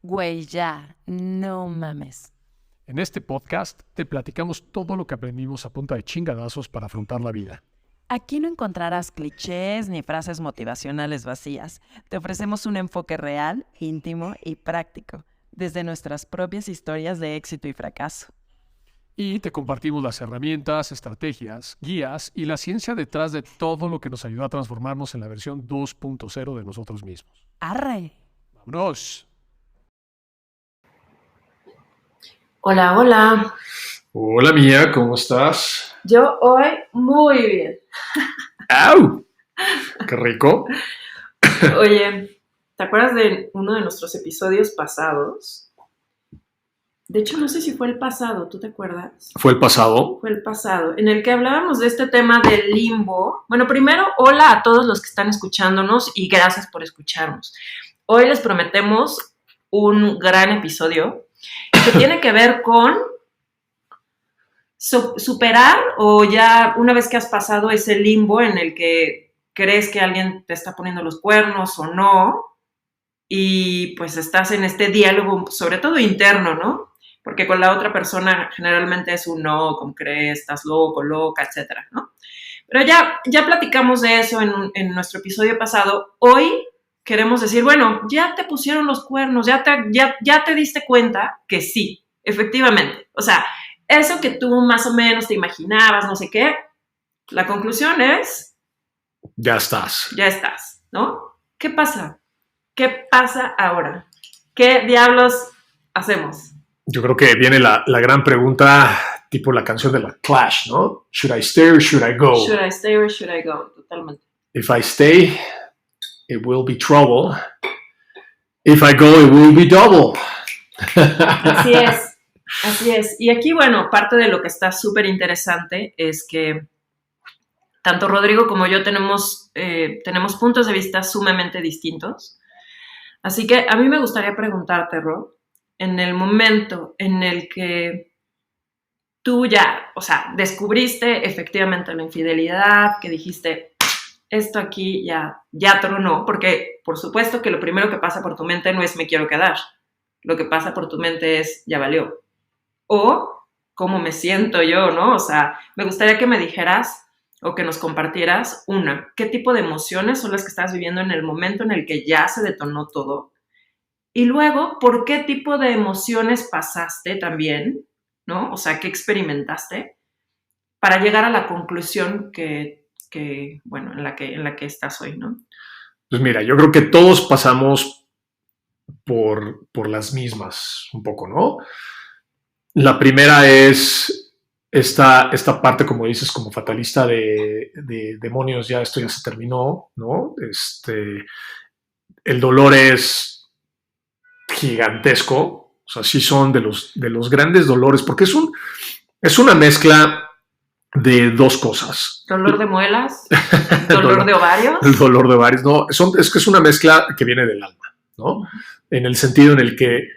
Güey, ya, no mames. En este podcast te platicamos todo lo que aprendimos a punta de chingadazos para afrontar la vida. Aquí no encontrarás clichés ni frases motivacionales vacías. Te ofrecemos un enfoque real, íntimo y práctico, desde nuestras propias historias de éxito y fracaso. Y te compartimos las herramientas, estrategias, guías y la ciencia detrás de todo lo que nos ayuda a transformarnos en la versión 2.0 de nosotros mismos. ¡Arre! ¡Vámonos! Hola, hola. Hola Mía, ¿cómo estás? Yo hoy muy bien. ¡Au! ¡Qué rico! Oye, ¿te acuerdas de uno de nuestros episodios pasados? De hecho, no sé si fue el pasado, ¿tú te acuerdas? ¿Fue el pasado? Fue el pasado, en el que hablábamos de este tema del limbo. Bueno, primero, hola a todos los que están escuchándonos y gracias por escucharnos. Hoy les prometemos un gran episodio que tiene que ver con superar o ya una vez que has pasado ese limbo en el que crees que alguien te está poniendo los cuernos o no y pues estás en este diálogo sobre todo interno, ¿no? Porque con la otra persona generalmente es un no, ¿cómo crees? Estás loco, loca, etcétera, ¿no? Pero ya platicamos de eso en nuestro episodio pasado. Hoy queremos decir, bueno, ya te pusieron los cuernos, ya te diste cuenta que sí, efectivamente. O sea, eso que tú más o menos te imaginabas, no sé qué, la conclusión es... Ya estás. Ya estás, ¿no? ¿Qué pasa? ¿Qué pasa ahora? ¿Qué diablos hacemos? Yo creo que viene la gran pregunta, tipo la canción de la Clash, ¿no? Should I stay or should I go? Should I stay or should I go? Totalmente. If I stay, it will be trouble. If I go, it will be double. Así es, así es. Y aquí, bueno, parte de lo que está súper interesante es que tanto Rodrigo como yo tenemos puntos de vista sumamente distintos. Así que a mí me gustaría preguntarte, Ro, en el momento en el que tú ya, o sea, descubriste efectivamente la infidelidad, que dijiste, esto aquí ya tronó, porque por supuesto que lo primero que pasa por tu mente no es me quiero quedar, lo que pasa por tu mente es ya valió, o cómo me siento yo, ¿no? O sea, me gustaría que me dijeras o que nos compartieras qué tipo de emociones son las que estás viviendo en el momento en el que ya se detonó todo, y luego, ¿por qué tipo de emociones pasaste también, ¿no? O sea, ¿qué experimentaste para llegar a la conclusión bueno, en la que estás hoy, ¿no? Pues mira, yo creo que todos pasamos por las mismas un poco, ¿no? La primera es esta parte, como dices, como fatalista de demonios, ya esto ya se terminó, ¿no? El dolor es gigantesco, o sea, sí son de los grandes dolores, porque es una mezcla de dos cosas. ¿Dolor de muelas? ¿Dolor de ovarios? El dolor de ovarios, no, es que es una mezcla que viene del alma, ¿no? En el sentido en el que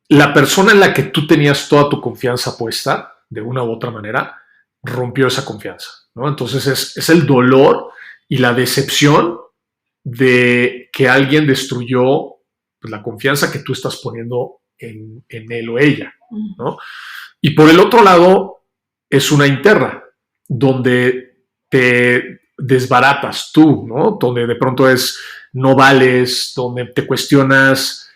la persona en la que tú tenías toda tu confianza puesta, de una u otra manera, rompió esa confianza, ¿no? Entonces es el dolor y la decepción de que alguien destruyó pues, la confianza que tú estás poniendo en él o ella, ¿no? Y por el otro lado, es una interna, donde te desbaratas tú, ¿no? Donde de pronto no vales, donde te cuestionas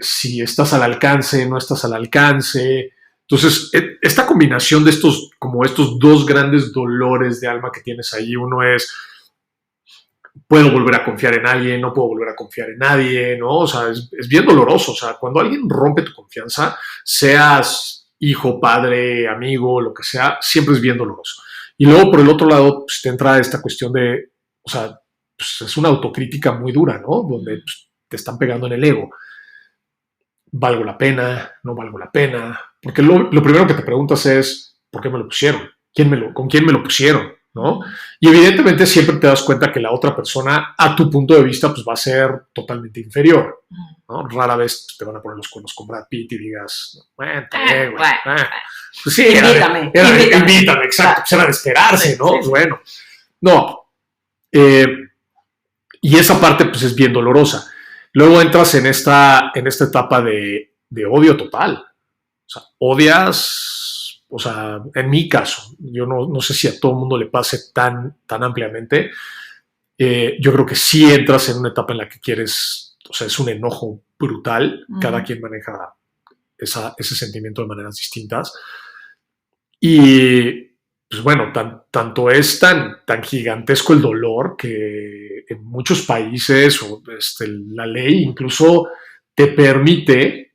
si estás al alcance, no estás al alcance. Entonces, esta combinación de estos dos grandes dolores de alma que tienes ahí, uno es puedo volver a confiar en alguien, no puedo volver a confiar en nadie, ¿no? O sea, es bien doloroso. O sea, cuando alguien rompe tu confianza, seas hijo, padre, amigo, lo que sea, siempre es bien doloroso. Y luego, por el otro lado, pues, te entra esta cuestión de, o sea, pues, es una autocrítica muy dura, ¿no? Donde pues, te están pegando en el ego. ¿Valgo la pena? ¿No valgo la pena? Porque lo primero que te preguntas es, ¿por qué me lo pusieron? ¿Con quién me lo pusieron? ¿No? Y evidentemente siempre te das cuenta que la otra persona, a tu punto de vista, pues va a ser totalmente inferior, ¿no? Rara vez te van a poner los cuernos con Brad Pitt y digas, bueno, pues sí, invítame, exacto, pues era de esperarse, ¿no? Sí. Bueno, no. Y esa parte pues es bien dolorosa. Luego entras en esta etapa de odio total. O sea, odias, o sea, en mi caso, yo no sé si a todo el mundo le pase tan ampliamente. Yo creo que sí entras en una etapa en la que quieres, o sea, es un enojo brutal. Cada quien maneja ese sentimiento de maneras distintas. Y pues bueno, tanto es tan gigantesco el dolor que en muchos países la ley incluso te permite,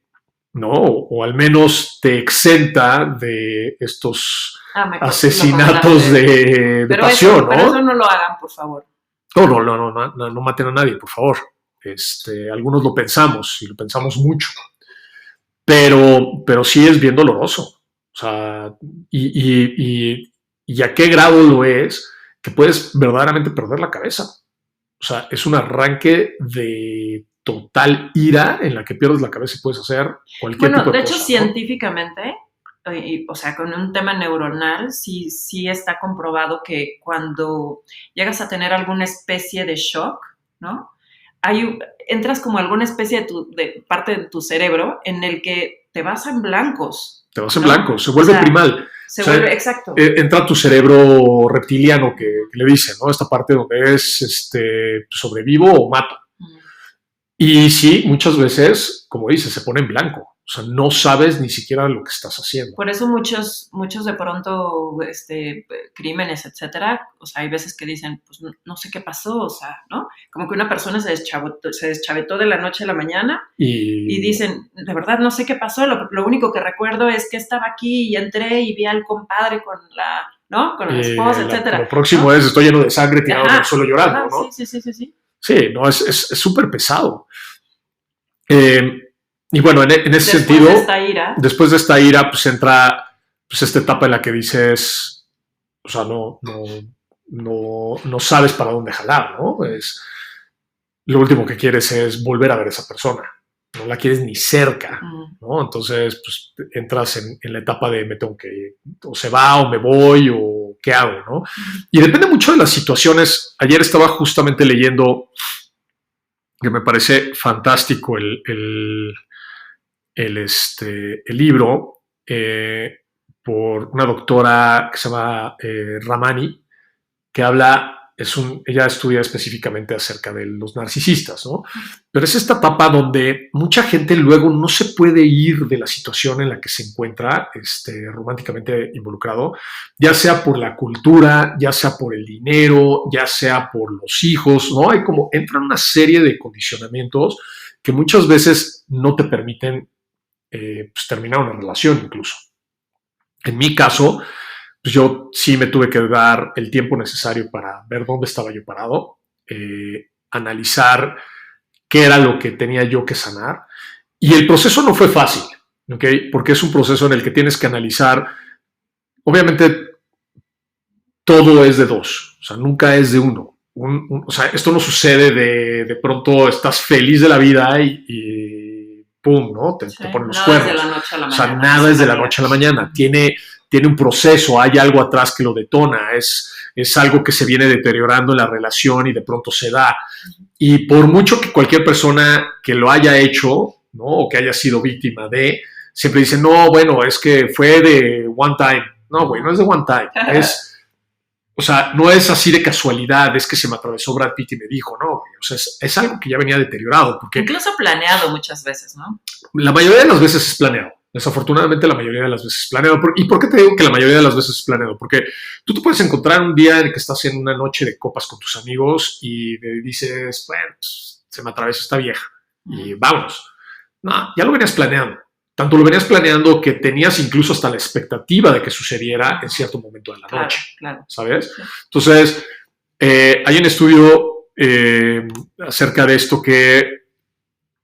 ¿no? O al menos te exenta de estos asesinatos de pasión, ¿no? Pero eso no lo hagan, por favor. No maten a nadie, por favor. Algunos lo pensamos y lo pensamos mucho, pero sí es bien doloroso. O sea, y a qué grado lo es que puedes verdaderamente perder la cabeza. O sea, es un arranque de total ira en la que pierdes la cabeza y puedes hacer cualquier tipo de cosa. De hecho, científicamente, o sea, con un tema neuronal, sí está comprobado que cuando llegas a tener alguna especie de shock, ¿no? Entras como alguna especie de parte de tu cerebro en el que te vas en blancos. Te vas en blanco, se vuelve primal. Exacto. Entra tu cerebro reptiliano que le dicen, ¿no? Esta parte donde es sobrevivo o mato. Y sí, muchas veces, como dices, se pone en blanco. O sea, no sabes ni siquiera lo que estás haciendo. Por eso muchos de pronto, crímenes, etcétera, o sea, hay veces que dicen, pues no sé qué pasó, o sea, ¿no? Como que una persona se deschavetó de la noche a la mañana y dicen, de verdad, no sé qué pasó, lo único que recuerdo es que estaba aquí y entré y vi al compadre con la esposa, etcétera. Lo próximo es, estoy lleno de sangre tirado en el suelo llorando, ¿no? Sí. Sí, no, es súper pesado. Y bueno, en ese sentido, después de esta ira, pues entra pues esta etapa en la que dices, o sea, no sabes para dónde jalar, ¿no? Lo último que quieres es volver a ver a esa persona, no la quieres ni cerca, ¿no? Entonces, pues entras en la etapa de me tengo que ir, o se va o me voy o qué hago, ¿no? Y depende mucho de las situaciones. Ayer estaba justamente leyendo que me parece fantástico el libro por una doctora que se llama Ramani, que habla, ella estudia específicamente acerca de los narcisistas, ¿no? Pero es esta etapa donde mucha gente luego no se puede ir de la situación en la que se encuentra románticamente involucrado, ya sea por la cultura, ya sea por el dinero, ya sea por los hijos, ¿no? Hay como, entran una serie de condicionamientos que muchas veces no te permiten pues terminar una relación incluso. En mi caso, pues yo sí me tuve que dar el tiempo necesario para ver dónde estaba yo parado, analizar qué era lo que tenía yo que sanar. Y el proceso no fue fácil, ¿okay? Porque es un proceso en el que tienes que analizar, obviamente todo es de dos, o sea, nunca es de uno. O sea, esto no sucede de pronto estás feliz de la vida y pum, ¿no? Te ponen los cuernos. O sea, nada es de la noche a la mañana. Tiene un proceso, hay algo atrás que lo detona, es algo que se viene deteriorando en la relación y de pronto se da. Y por mucho que cualquier persona que lo haya hecho, ¿no? O que haya sido víctima de, siempre dice, no, bueno, es que fue de one time. No, güey, no es de one time. O sea, no es así de casualidad, es que se me atravesó Brad Pitt y me dijo, no, güey. O sea, es algo que ya venía deteriorado. Porque incluso planeado muchas veces, ¿no? La mayoría de las veces es planeado. Desafortunadamente, la mayoría de las veces es planeado. ¿Y por qué te digo que la mayoría de las veces es planeado? Porque tú te puedes encontrar un día en el que estás en una noche de copas con tus amigos y dices, bueno, pues, se me atravesó esta vieja y vámonos. No, ya lo venías planeando. Tanto lo venías planeando que tenías incluso hasta la expectativa de que sucediera en cierto momento de la noche. Claro. ¿Sabes? Sí. Entonces, hay un estudio acerca de esto que,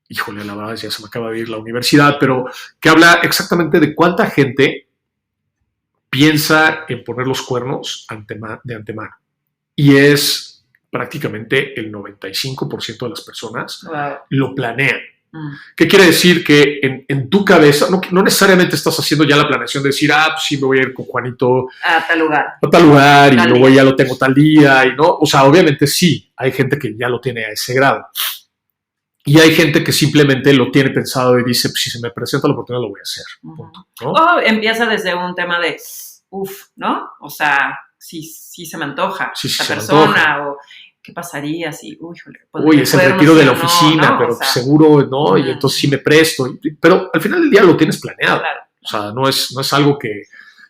híjole, la verdad ya se me acaba de ir la universidad, pero que habla exactamente de cuánta gente piensa en poner los cuernos de antemano. Y es prácticamente el 95% de las personas lo planean. ¿Qué quiere decir? Que en tu cabeza, no necesariamente estás haciendo ya la planeación de decir, pues sí, me voy a ir con Juanito a tal lugar. A tal lugar y luego ya lo tengo tal día y no. O sea, obviamente sí, hay gente que ya lo tiene a ese grado. Y hay gente que simplemente lo tiene pensado y dice, pues si se me presenta la oportunidad lo voy a hacer. Punto, ¿no? O empieza desde un tema de, ¿no? O sea, sí se me antoja esta persona o qué pasaría si, es el retiro de la oficina, ¿no? Pero o sea, seguro, ¿no? Y entonces sí me presto. Pero al final del día lo tienes planeado. Claro. O sea, no es algo que...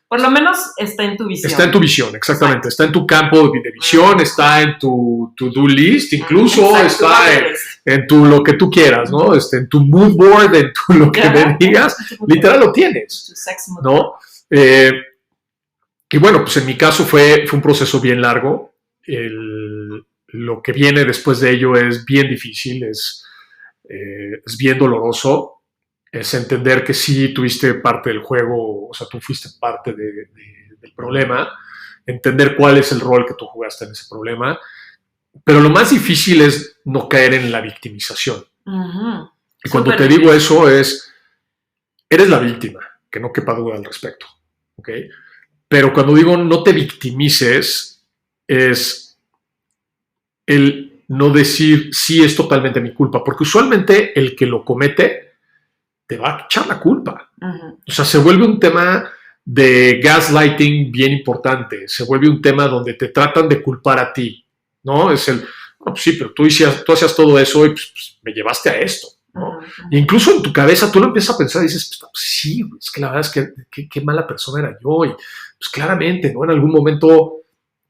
Por lo menos está en tu visión. Está en tu visión, exactamente. Exacto. Está en tu campo de visión, está en tu to-do list, incluso está en tu lo que tú quieras, ¿no? En tu mood board, en tu lo que me digas, literal lo tienes, ¿no? Y bueno, pues en mi caso fue un proceso bien largo. Lo que viene después de ello es bien difícil, es bien doloroso. Es entender que sí tuviste parte del juego, o sea, tú fuiste parte del problema, entender cuál es el rol que tú jugaste en ese problema, pero lo más difícil es no caer en la victimización. Y cuando te digo eso eres la víctima, que no quepa duda al respecto, ¿ok? Pero cuando digo no te victimices, es el no decir sí es totalmente mi culpa, porque usualmente el que lo comete te va a echar la culpa. O sea, se vuelve un tema de gaslighting bien importante. Se vuelve un tema donde te tratan de culpar a ti, ¿no? Es pues sí, pero tú hacías todo eso y pues, me llevaste a esto, ¿no? Incluso en tu cabeza tú lo empiezas a pensar y dices, pues, sí, es que la verdad es que qué mala persona era yo. Y pues claramente, ¿no? En algún momento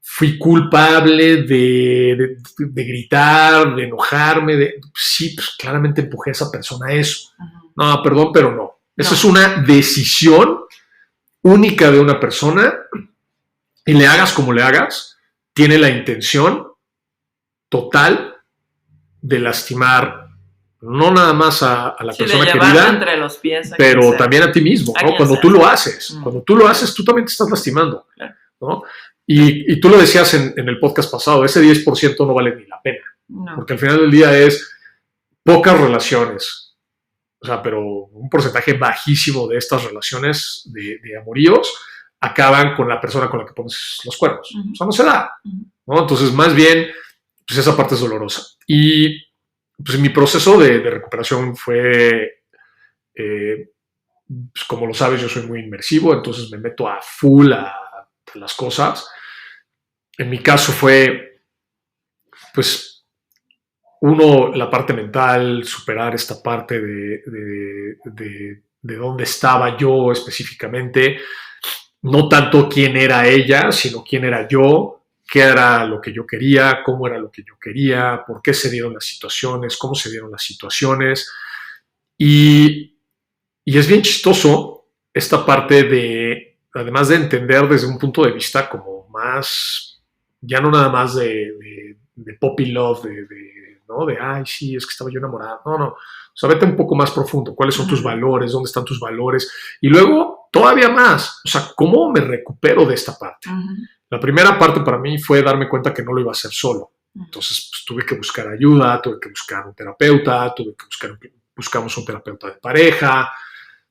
fui culpable de gritar, de enojarme, sí, pues claramente empujé a esa persona a eso. No, perdón, pero no. Esa es una decisión única de una persona y le hagas como le hagas, tiene la intención total de lastimar no nada más a la persona querida, entre los pies pero también a ti mismo, ¿no? Cuando tú lo haces. Cuando tú lo haces, tú también te estás lastimando, ¿no? Y tú lo decías en el podcast pasado, ese 10% no vale ni la pena. Porque al final del día es pocas relaciones. O sea, pero un porcentaje bajísimo de estas relaciones de amoríos acaban con la persona con la que pones los cuernos. O sea, no se da, ¿no? Entonces, más bien, pues esa parte es dolorosa. Y pues mi proceso de recuperación fue, pues como lo sabes, yo soy muy inmersivo, entonces me meto a full a las cosas. En mi caso fue, pues, la parte mental, superar esta parte de dónde estaba yo específicamente, no tanto quién era ella, sino quién era yo, qué era lo que yo quería, cómo era lo que yo quería, por qué se dieron las situaciones, cómo se dieron las situaciones. Y es bien chistoso esta parte además de entender desde un punto de vista como más, ya no nada más de puppy love, ¿no? De, ay, sí, es que estaba yo enamorado. No. O sea, vete un poco más profundo. ¿Cuáles son tus valores? ¿Dónde están tus valores? Y luego, todavía más. O sea, ¿cómo me recupero de esta parte? La primera parte para mí fue darme cuenta que no lo iba a hacer solo. Entonces, pues, tuve que buscar ayuda, tuve que buscar un terapeuta, buscamos un terapeuta de pareja.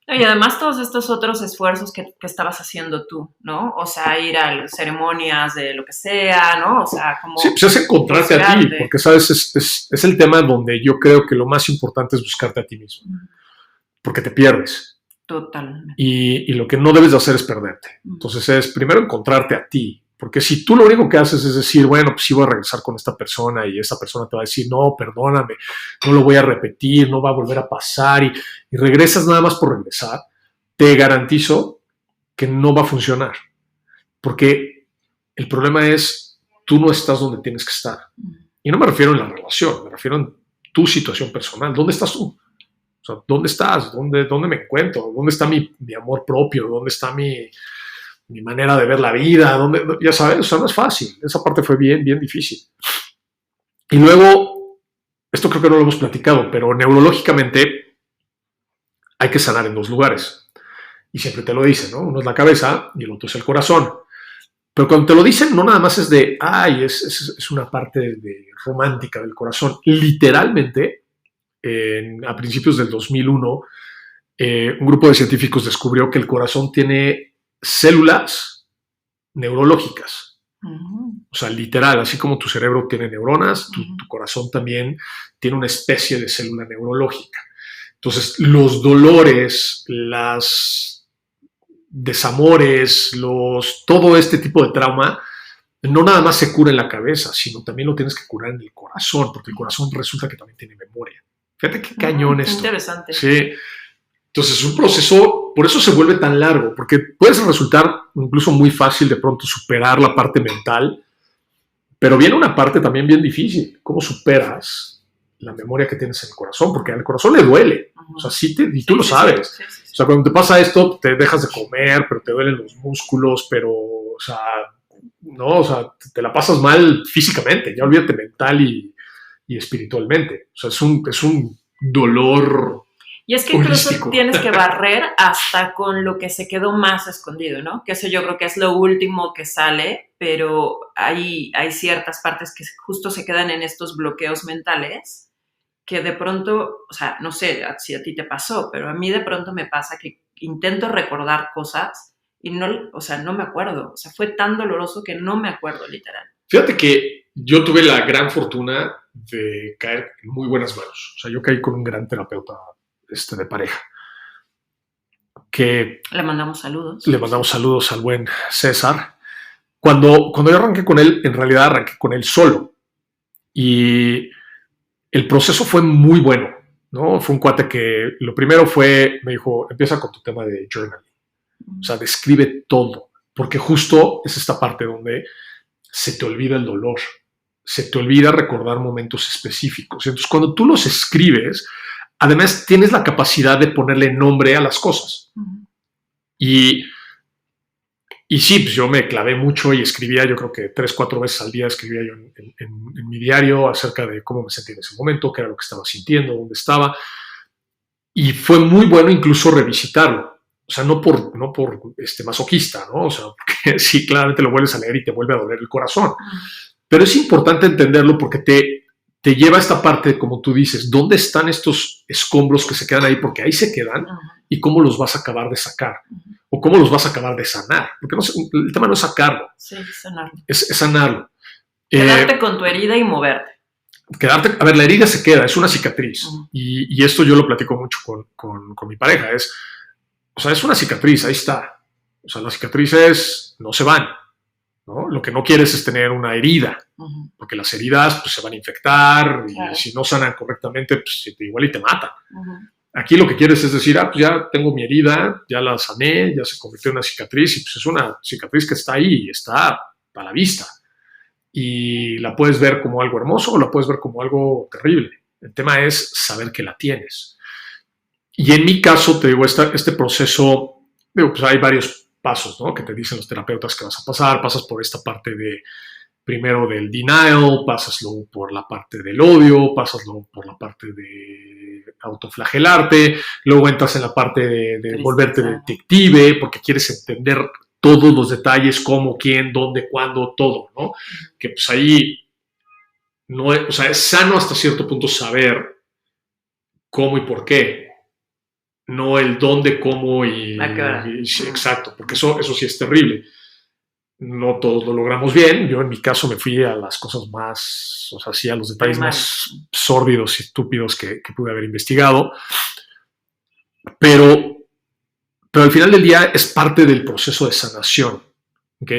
Y además todos estos otros esfuerzos que estabas haciendo tú, ¿no? O sea, ir a ceremonias de lo que sea, ¿no? O sea, como... Sí, pues es encontrarte a ti, porque, ¿sabes? Es el tema donde yo creo que lo más importante es buscarte a ti mismo, porque te pierdes. Totalmente. Y lo que no debes de hacer es perderte. Entonces es primero encontrarte a ti, porque si tú lo único que haces es decir, bueno, pues sí voy a regresar con esta persona y esta persona te va a decir, no, perdóname, no lo voy a repetir, no va a volver a pasar y regresas nada más por regresar, te garantizo que no va a funcionar. Porque el problema es, tú no estás donde tienes que estar. Y no me refiero en la relación, me refiero en tu situación personal. ¿Dónde estás tú? O sea, ¿dónde estás? ¿Dónde me encuentro? ¿Dónde está mi amor propio? ¿Dónde está mi manera de ver la vida? Ya sabes, o sea, no es fácil. Esa parte fue bien, bien difícil. Y luego, esto creo que no lo hemos platicado, pero neurológicamente hay que sanar en dos lugares. Y siempre te lo dicen, ¿no? Uno es la cabeza y el otro es el corazón. Pero cuando te lo dicen, no nada más es de, ay, es una parte romántica del corazón. Literalmente a principios del 2001, un grupo de científicos descubrió que el corazón tiene células neurológicas. O sea, literal, así como tu cerebro tiene neuronas, tu corazón también tiene una especie de célula neurológica. Entonces, los dolores, las desamores, todo este tipo de trauma, no nada más se cura en la cabeza, sino también lo tienes que curar en el corazón, porque el corazón resulta que también tiene memoria. Fíjate qué cañón esto. Interesante. Sí. Entonces, es un proceso, por eso se vuelve tan largo, porque puedes resultar incluso muy fácil de pronto superar la parte mental, pero viene una parte también bien difícil. ¿Cómo superas la memoria que tienes en el corazón? Porque al corazón le duele. O sea, y tú lo sabes. Sí. O sea, cuando te pasa esto, te dejas de comer, pero te duelen los músculos, pero, o sea, no, o sea, te la pasas mal físicamente, ya olvídate mental y espiritualmente. O sea, es un dolor. Y es que incluso tienes que barrer hasta con lo que se quedó más escondido, ¿no? Que eso yo creo que es lo último que sale, pero hay ciertas partes que justo se quedan en estos bloqueos mentales que de pronto, o sea, no sé si a ti te pasó, pero a mí de pronto me pasa que intento recordar cosas y no, o sea, no me acuerdo. O sea, fue tan doloroso que no me acuerdo, literal. Fíjate que yo tuve la gran fortuna de caer en muy buenas manos. O sea, yo caí con un gran terapeuta de pareja. Que le mandamos saludos. Le mandamos saludos al buen César. Cuando yo arranqué con él, en realidad arranqué con él solo. Y el proceso fue muy bueno, ¿no? Fue un cuate que lo primero me dijo, empieza con tu tema de journaling. O sea, describe todo. Porque justo es esta parte donde se te olvida el dolor. Se te olvida recordar momentos específicos. Entonces, cuando tú los escribes, además tienes la capacidad de ponerle nombre a las cosas. Y sí, pues yo me clavé mucho y escribía, yo creo que 3-4 veces al día escribía yo en mi diario acerca de cómo me sentía en ese momento, qué era lo que estaba sintiendo, dónde estaba. Y fue muy bueno incluso revisitarlo. O sea, no por masoquista, ¿no? O sea, porque sí, claramente lo vuelves a leer y te vuelve a doler el corazón. Pero es importante entenderlo porque te lleva a esta parte, como tú dices, ¿dónde están estos escombros que se quedan ahí? Porque ahí se quedan y cómo los vas a acabar de sacar o cómo los vas a acabar de sanar. Porque el tema no es sacarlo. Sí, sanarlo. Es sanarlo. Quedarte con tu herida y moverte. A ver, la herida se queda, es una cicatriz. Y esto yo lo platico mucho con mi pareja. O sea, es una cicatriz, ahí está. O sea, las cicatrices no se van, ¿no? Lo que no quieres es tener una herida, porque las heridas pues, se van a infectar y si no sanan correctamente, pues igual y te matan. Aquí lo que quieres es decir, pues ya tengo mi herida, ya la sané, ya se convirtió en una cicatriz y pues es una cicatriz que está ahí y está a la vista. Y la puedes ver como algo hermoso o la puedes ver como algo terrible. El tema es saber que la tienes. Y en mi caso, te digo, este proceso, pues hay varios pasos, ¿no? Que te dicen los terapeutas que vas a pasar. Pasas por esta parte primero del denial, pasas luego por la parte del odio, pasas luego por la parte de autoflagelarte, luego entras en la parte de volverte detective, porque quieres entender todos los detalles, cómo, quién, dónde, cuándo, todo, ¿no? Que pues ahí no es, o sea, es sano hasta cierto punto saber cómo y por qué. No el dónde, cómo y exacto, porque eso sí es terrible. No todos lo logramos bien. Yo en mi caso me fui a las cosas más, o sea, sí, a los detalles más sórdidos y estúpidos que pude haber investigado. Pero al final del día es parte del proceso de sanación, ¿ok?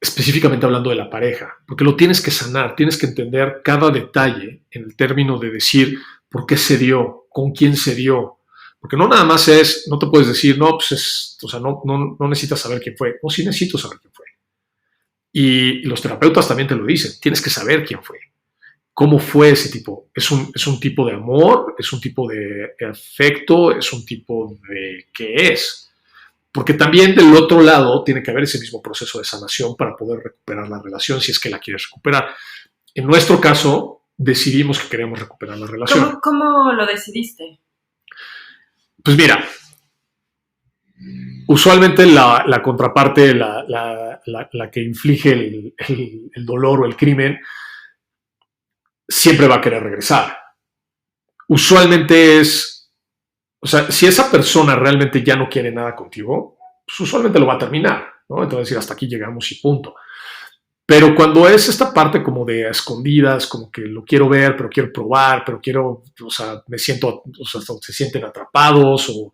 Específicamente hablando de la pareja, porque lo tienes que sanar, tienes que entender cada detalle en el término de decir por qué se dio, con quién se dio. Porque no nada más no te puedes decir, no, pues o sea, no necesitas saber quién fue. No, sí necesito saber quién fue. Y los terapeutas también te lo dicen, tienes que saber quién fue. ¿Cómo fue ese tipo? ¿Es un tipo de amor? ¿Es un tipo de afecto? ¿Es un tipo de qué es? Porque también del otro lado tiene que haber ese mismo proceso de sanación para poder recuperar la relación si es que la quieres recuperar. En nuestro caso, decidimos que queremos recuperar la relación. ¿Cómo lo decidiste? Pues mira, usualmente la contraparte, la que inflige el dolor o el crimen, siempre va a querer regresar. usualmente es, o sea, si esa persona realmente ya no quiere nada contigo, pues usualmente lo va a terminar, ¿no? Entonces decir, hasta aquí llegamos y punto. Pero cuando es esta parte como de a escondidas, como que lo quiero ver, pero quiero probar, pero quiero, o sea, me siento, o sea, se sienten atrapados o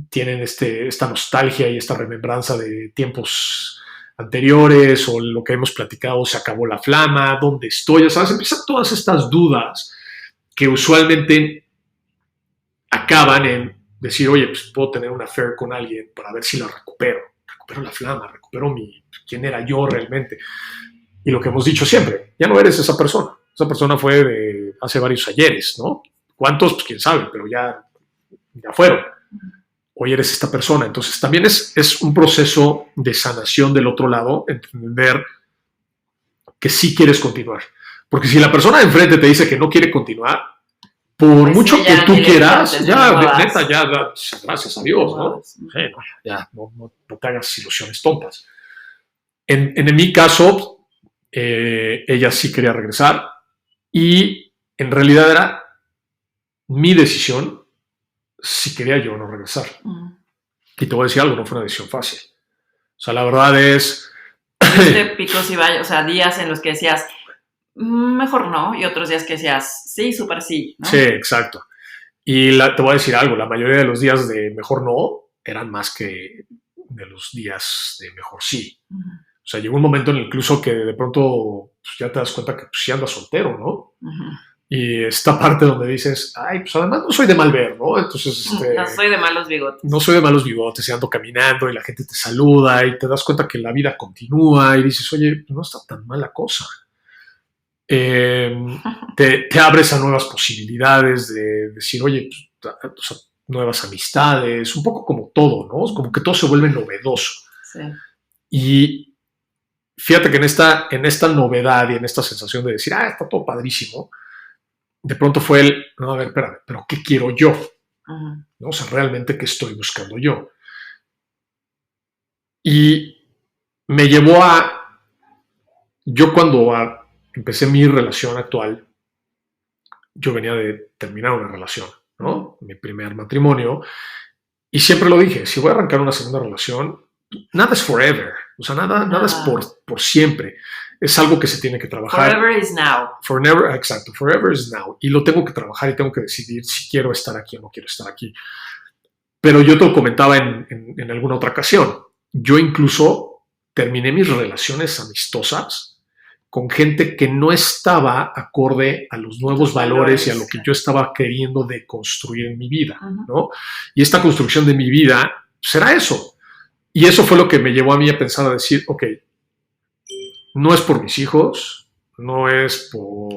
tienen esta nostalgia y esta remembranza de tiempos anteriores o lo que hemos platicado, se acabó la flama, ¿dónde estoy? Ya sabes, empiezan todas estas dudas que usualmente acaban en decir, oye, pues puedo tener una affair con alguien para ver si la recupero la flama, recupero quién era yo realmente. Y lo que hemos dicho siempre, ya no eres esa persona fue de hace varios ayeres, ¿no? ¿Cuántos? Pues quién sabe, pero ya fueron. Hoy eres esta persona. Entonces también es un proceso de sanación del otro lado, entender que sí quieres continuar. Porque si la persona de enfrente te dice que no quiere continuar, por pues mucho que tú quieras, ya, neta, ya, gracias a Dios, ¿no? Ya, no te hagas ilusiones tontas. En mi caso, ella sí quería regresar y en realidad era mi decisión si quería yo o no regresar. Y te voy a decir algo, no fue una decisión fácil. O sea, la verdad es... picos y valles, o sea, días en los que decías... mejor no, y otros días que decías, sí, súper sí, ¿no? Sí, exacto. Y te voy a decir algo, la mayoría de los días de mejor no eran más que de los días de mejor sí. O sea, llegó un momento en el incluso que de pronto pues, ya te das cuenta que pues, sí andas soltero, ¿no? Y esta parte donde dices, ay, pues además no soy de mal ver, ¿no? Entonces, no soy de malos bigotes. No soy de malos bigotes, y ando caminando y la gente te saluda y te das cuenta que la vida continúa y dices, oye, no está tan mala cosa. Te abres a nuevas posibilidades de decir, oye, pues, o sea, nuevas amistades, un poco como todo, ¿no? Es como que todo se vuelve novedoso. Sí. Y fíjate que en esta novedad y en esta sensación de decir, está todo padrísimo, de pronto fue no, a ver, espérame, pero ¿qué quiero yo? ¿No? O sea, realmente, ¿qué estoy buscando yo? Y me llevó yo cuando empecé mi relación actual, yo venía de terminar una relación, ¿no? Mi primer matrimonio. Y siempre lo dije, si voy a arrancar una segunda relación, nada es forever. O sea, nada es por siempre. Es algo que se tiene que trabajar. Forever is now. Exacto, forever is now. Y lo tengo que trabajar y tengo que decidir si quiero estar aquí o no quiero estar aquí. Pero yo te lo comentaba en alguna otra ocasión. Yo incluso terminé mis relaciones amistosas con gente que no estaba acorde a los nuevos valores y a lo que yo estaba queriendo de construir en mi vida, ¿no? Y esta construcción de mi vida será eso. Y eso fue lo que me llevó a mí a pensar, a decir, ok, no es por mis hijos, no es por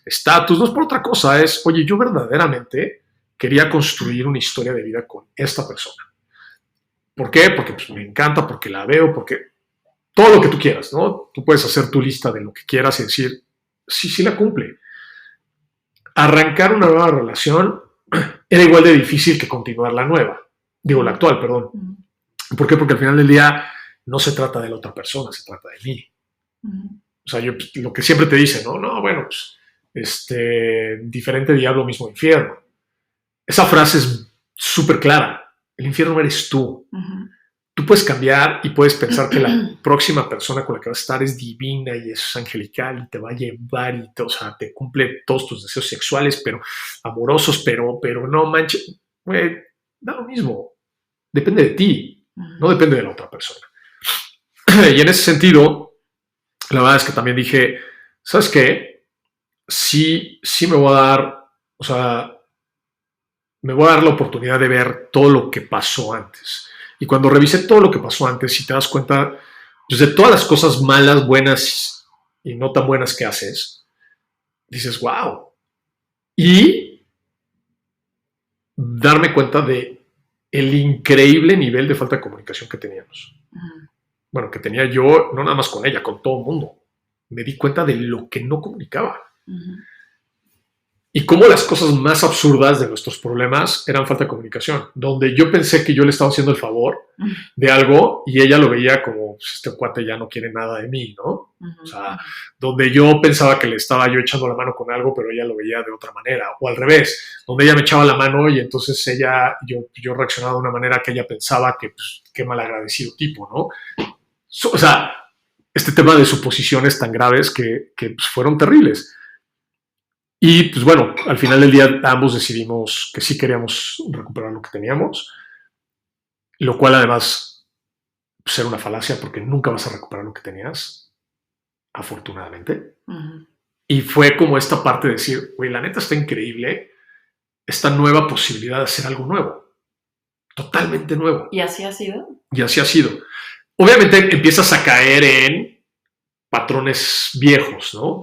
estatus, no es por otra cosa, es, oye, yo verdaderamente quería construir una historia de vida con esta persona. ¿Por qué? Porque pues, me encanta, porque la veo, porque todo lo que tú quieras, ¿no? Tú puedes hacer tu lista de lo que quieras y decir, sí la cumple. Arrancar una nueva relación era igual de difícil que continuar la actual, perdón. ¿Por qué? Porque al final del día no se trata de la otra persona, se trata de mí. O sea, lo que siempre te dicen, ¿no? Bueno, pues, diferente diablo, mismo infierno. Esa frase es súper clara. El infierno eres tú. Tú puedes cambiar y puedes pensar que la próxima persona con la que vas a estar es divina y es angelical y te va a llevar y te cumple todos tus deseos sexuales, pero amorosos, pero no manches. Güey, da lo mismo. Depende de ti, no depende de la otra persona. Y en ese sentido, la verdad es que también dije, ¿sabes qué? Sí me voy a dar, me voy a dar la oportunidad de ver todo lo que pasó antes. Y cuando revisé todo lo que pasó antes y te das cuenta pues, de todas las cosas malas, buenas y no tan buenas que haces, dices, wow. Y darme cuenta de el increíble nivel de falta de comunicación que teníamos. Bueno, que tenía yo, no nada más con ella, con todo el mundo. Me di cuenta de lo que no comunicaba. Y cómo las cosas más absurdas de nuestros problemas eran falta de comunicación. Donde yo pensé que yo le estaba haciendo el favor de algo y ella lo veía como, pues este cuate ya no quiere nada de mí, ¿no? O sea, donde yo pensaba que le estaba yo echando la mano con algo, pero ella lo veía de otra manera. O al revés, donde ella me echaba la mano y entonces yo reaccionaba de una manera que ella pensaba que, pues, qué malagradecido tipo, ¿no? O sea, este tema de suposiciones tan graves que pues, fueron terribles. Y pues bueno, al final del día ambos decidimos que sí queríamos recuperar lo que teníamos, lo cual además pues, era una falacia porque nunca vas a recuperar lo que tenías, afortunadamente. Y fue como esta parte de decir, güey, la neta está increíble esta nueva posibilidad de hacer algo nuevo, totalmente nuevo. ¿Y así ha sido? Y así ha sido. Obviamente empiezas a caer en patrones viejos, ¿no?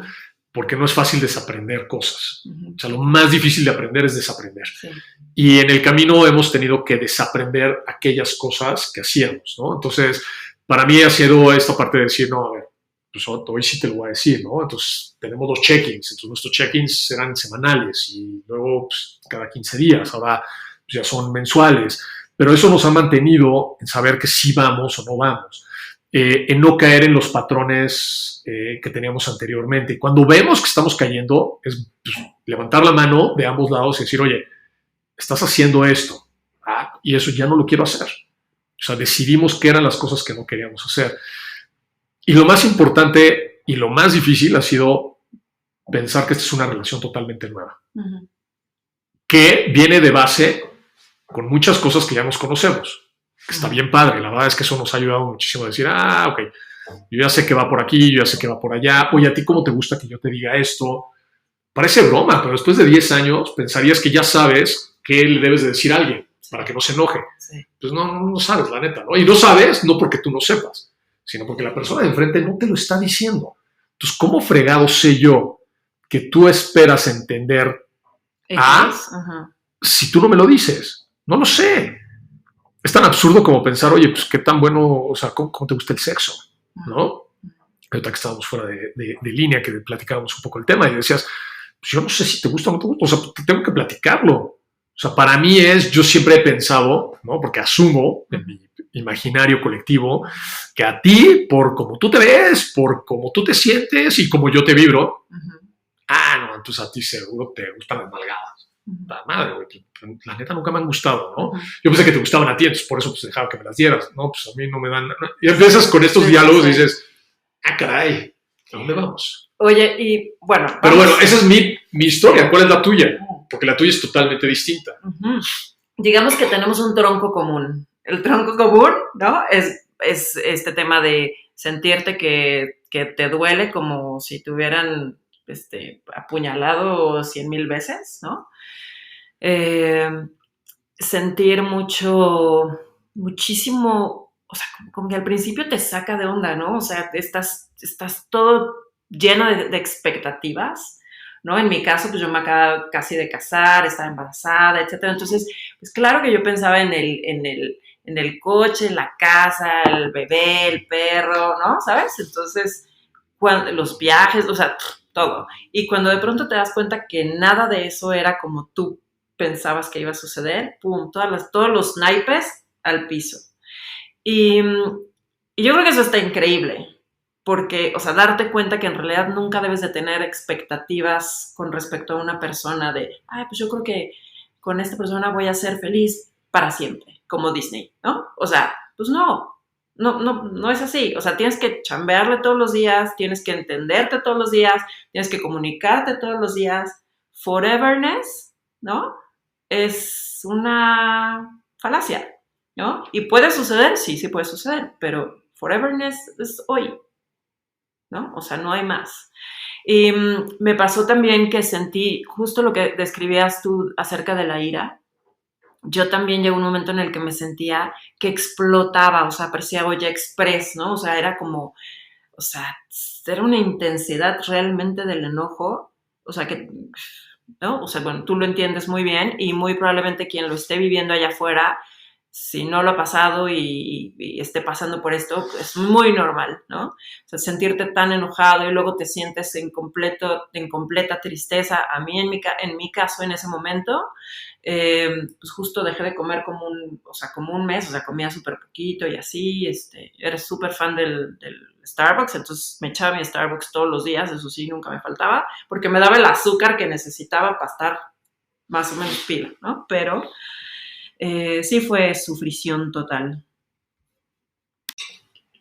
Porque no es fácil desaprender cosas. O sea, lo más difícil de aprender es desaprender. Sí. Y en el camino hemos tenido que desaprender aquellas cosas que hacíamos, ¿no? Entonces, para mí ha sido esta parte de decir, no, a ver, pues hoy sí te lo voy a decir, ¿no? Entonces, tenemos 2 check-ins. Entonces, nuestros check-ins eran semanales y luego pues, cada 15 días. Ahora pues, ya son mensuales. Pero eso nos ha mantenido en saber que sí vamos o no vamos. En no caer en los patrones que teníamos anteriormente. Y cuando vemos que estamos cayendo, es pues, levantar la mano de ambos lados y decir, oye, estás haciendo esto, y eso ya no lo quiero hacer. O sea, decidimos qué eran las cosas que no queríamos hacer. Y lo más importante y lo más difícil ha sido pensar que esta es una relación totalmente nueva. Que viene de base con muchas cosas que ya nos conocemos. Está bien padre, la verdad es que eso nos ha ayudado muchísimo a decir, ok, yo ya sé que va por aquí, yo ya sé que va por allá, oye, ¿a ti cómo te gusta que yo te diga esto? Parece broma, pero después de 10 años pensarías que ya sabes qué le debes de decir a alguien para que no se enoje. Sí. Pues no sabes, la neta, ¿no? Y no sabes, no porque tú no sepas, sino porque la persona de enfrente no te lo está diciendo. Entonces, ¿cómo fregado sé yo que tú esperas entender si tú no me lo dices? No lo sé. Es tan absurdo como pensar, oye, pues qué tan bueno, o sea, ¿cómo te gusta el sexo? ¿No? Ahorita que estábamos fuera de línea, que platicábamos un poco el tema y decías, pues yo no sé si te gusta o no te gusta, o sea, tengo que platicarlo. O sea, para mí yo siempre he pensado, ¿no? Porque asumo en mi imaginario colectivo que a ti, por cómo tú te ves, por cómo tú te sientes y como yo te vibro, no, entonces a ti seguro te gustan las nalgadas. La madre, güey, la neta nunca me han gustado, ¿no? Yo pensé que te gustaban a ti, entonces por eso pues dejaba que me las dieras, ¿no? Pues a mí no me dan... Y empiezas con estos diálogos y dices, caray, ¿a dónde vamos? Oye, y bueno... Pero bueno, esa es mi historia, ¿cuál es la tuya? Porque la tuya es totalmente distinta. Digamos que tenemos un tronco común. El tronco común, ¿no? Es este tema de sentirte que te duele como si te hubieran apuñalado 100,000 veces, ¿no? Sentir muchísimo, o sea, como que al principio te saca de onda, ¿no? O sea, estás todo lleno de expectativas, ¿no? En mi caso, pues yo me acabo casi de casar, estaba embarazada, etcétera. Entonces, pues claro que yo pensaba en el coche, en la casa, el bebé, el perro, ¿no? ¿Sabes? Entonces, los viajes, o sea, todo. Y cuando de pronto te das cuenta que nada de eso era como tú pensabas que iba a suceder, pum, todos los naipes al piso. Y yo creo que eso está increíble, porque, o sea, darte cuenta que en realidad nunca debes de tener expectativas con respecto a una persona de, pues yo creo que con esta persona voy a ser feliz para siempre, como Disney, ¿no? O sea, pues no es así. O sea, tienes que chambearle todos los días, tienes que entenderte todos los días, tienes que comunicarte todos los días. Foreverness, ¿no? Es una falacia, ¿no? Y puede suceder, sí puede suceder, pero foreverness es hoy, ¿no? O sea, no hay más. Y me pasó también que sentí justo lo que describías tú acerca de la ira. Yo también llegó un momento en el que me sentía que explotaba, o sea, parecía olla express, ¿no? O sea, era como, o sea, era una intensidad realmente del enojo, o sea, que, ¿no? O sea, bueno, tú lo entiendes muy bien y muy probablemente quien lo esté viviendo allá afuera si no lo ha pasado y esté pasando por esto, es muy normal, ¿no? O sea, sentirte tan enojado y luego te sientes en completa tristeza. A mí, en mi caso, en ese momento, pues justo dejé de comer como un mes, o sea, comía súper poquito y así, era súper fan del Starbucks, entonces me echaba mi Starbucks todos los días, eso sí, nunca me faltaba, porque me daba el azúcar que necesitaba para estar más o menos pila, ¿no? Pero sí fue sufrición total.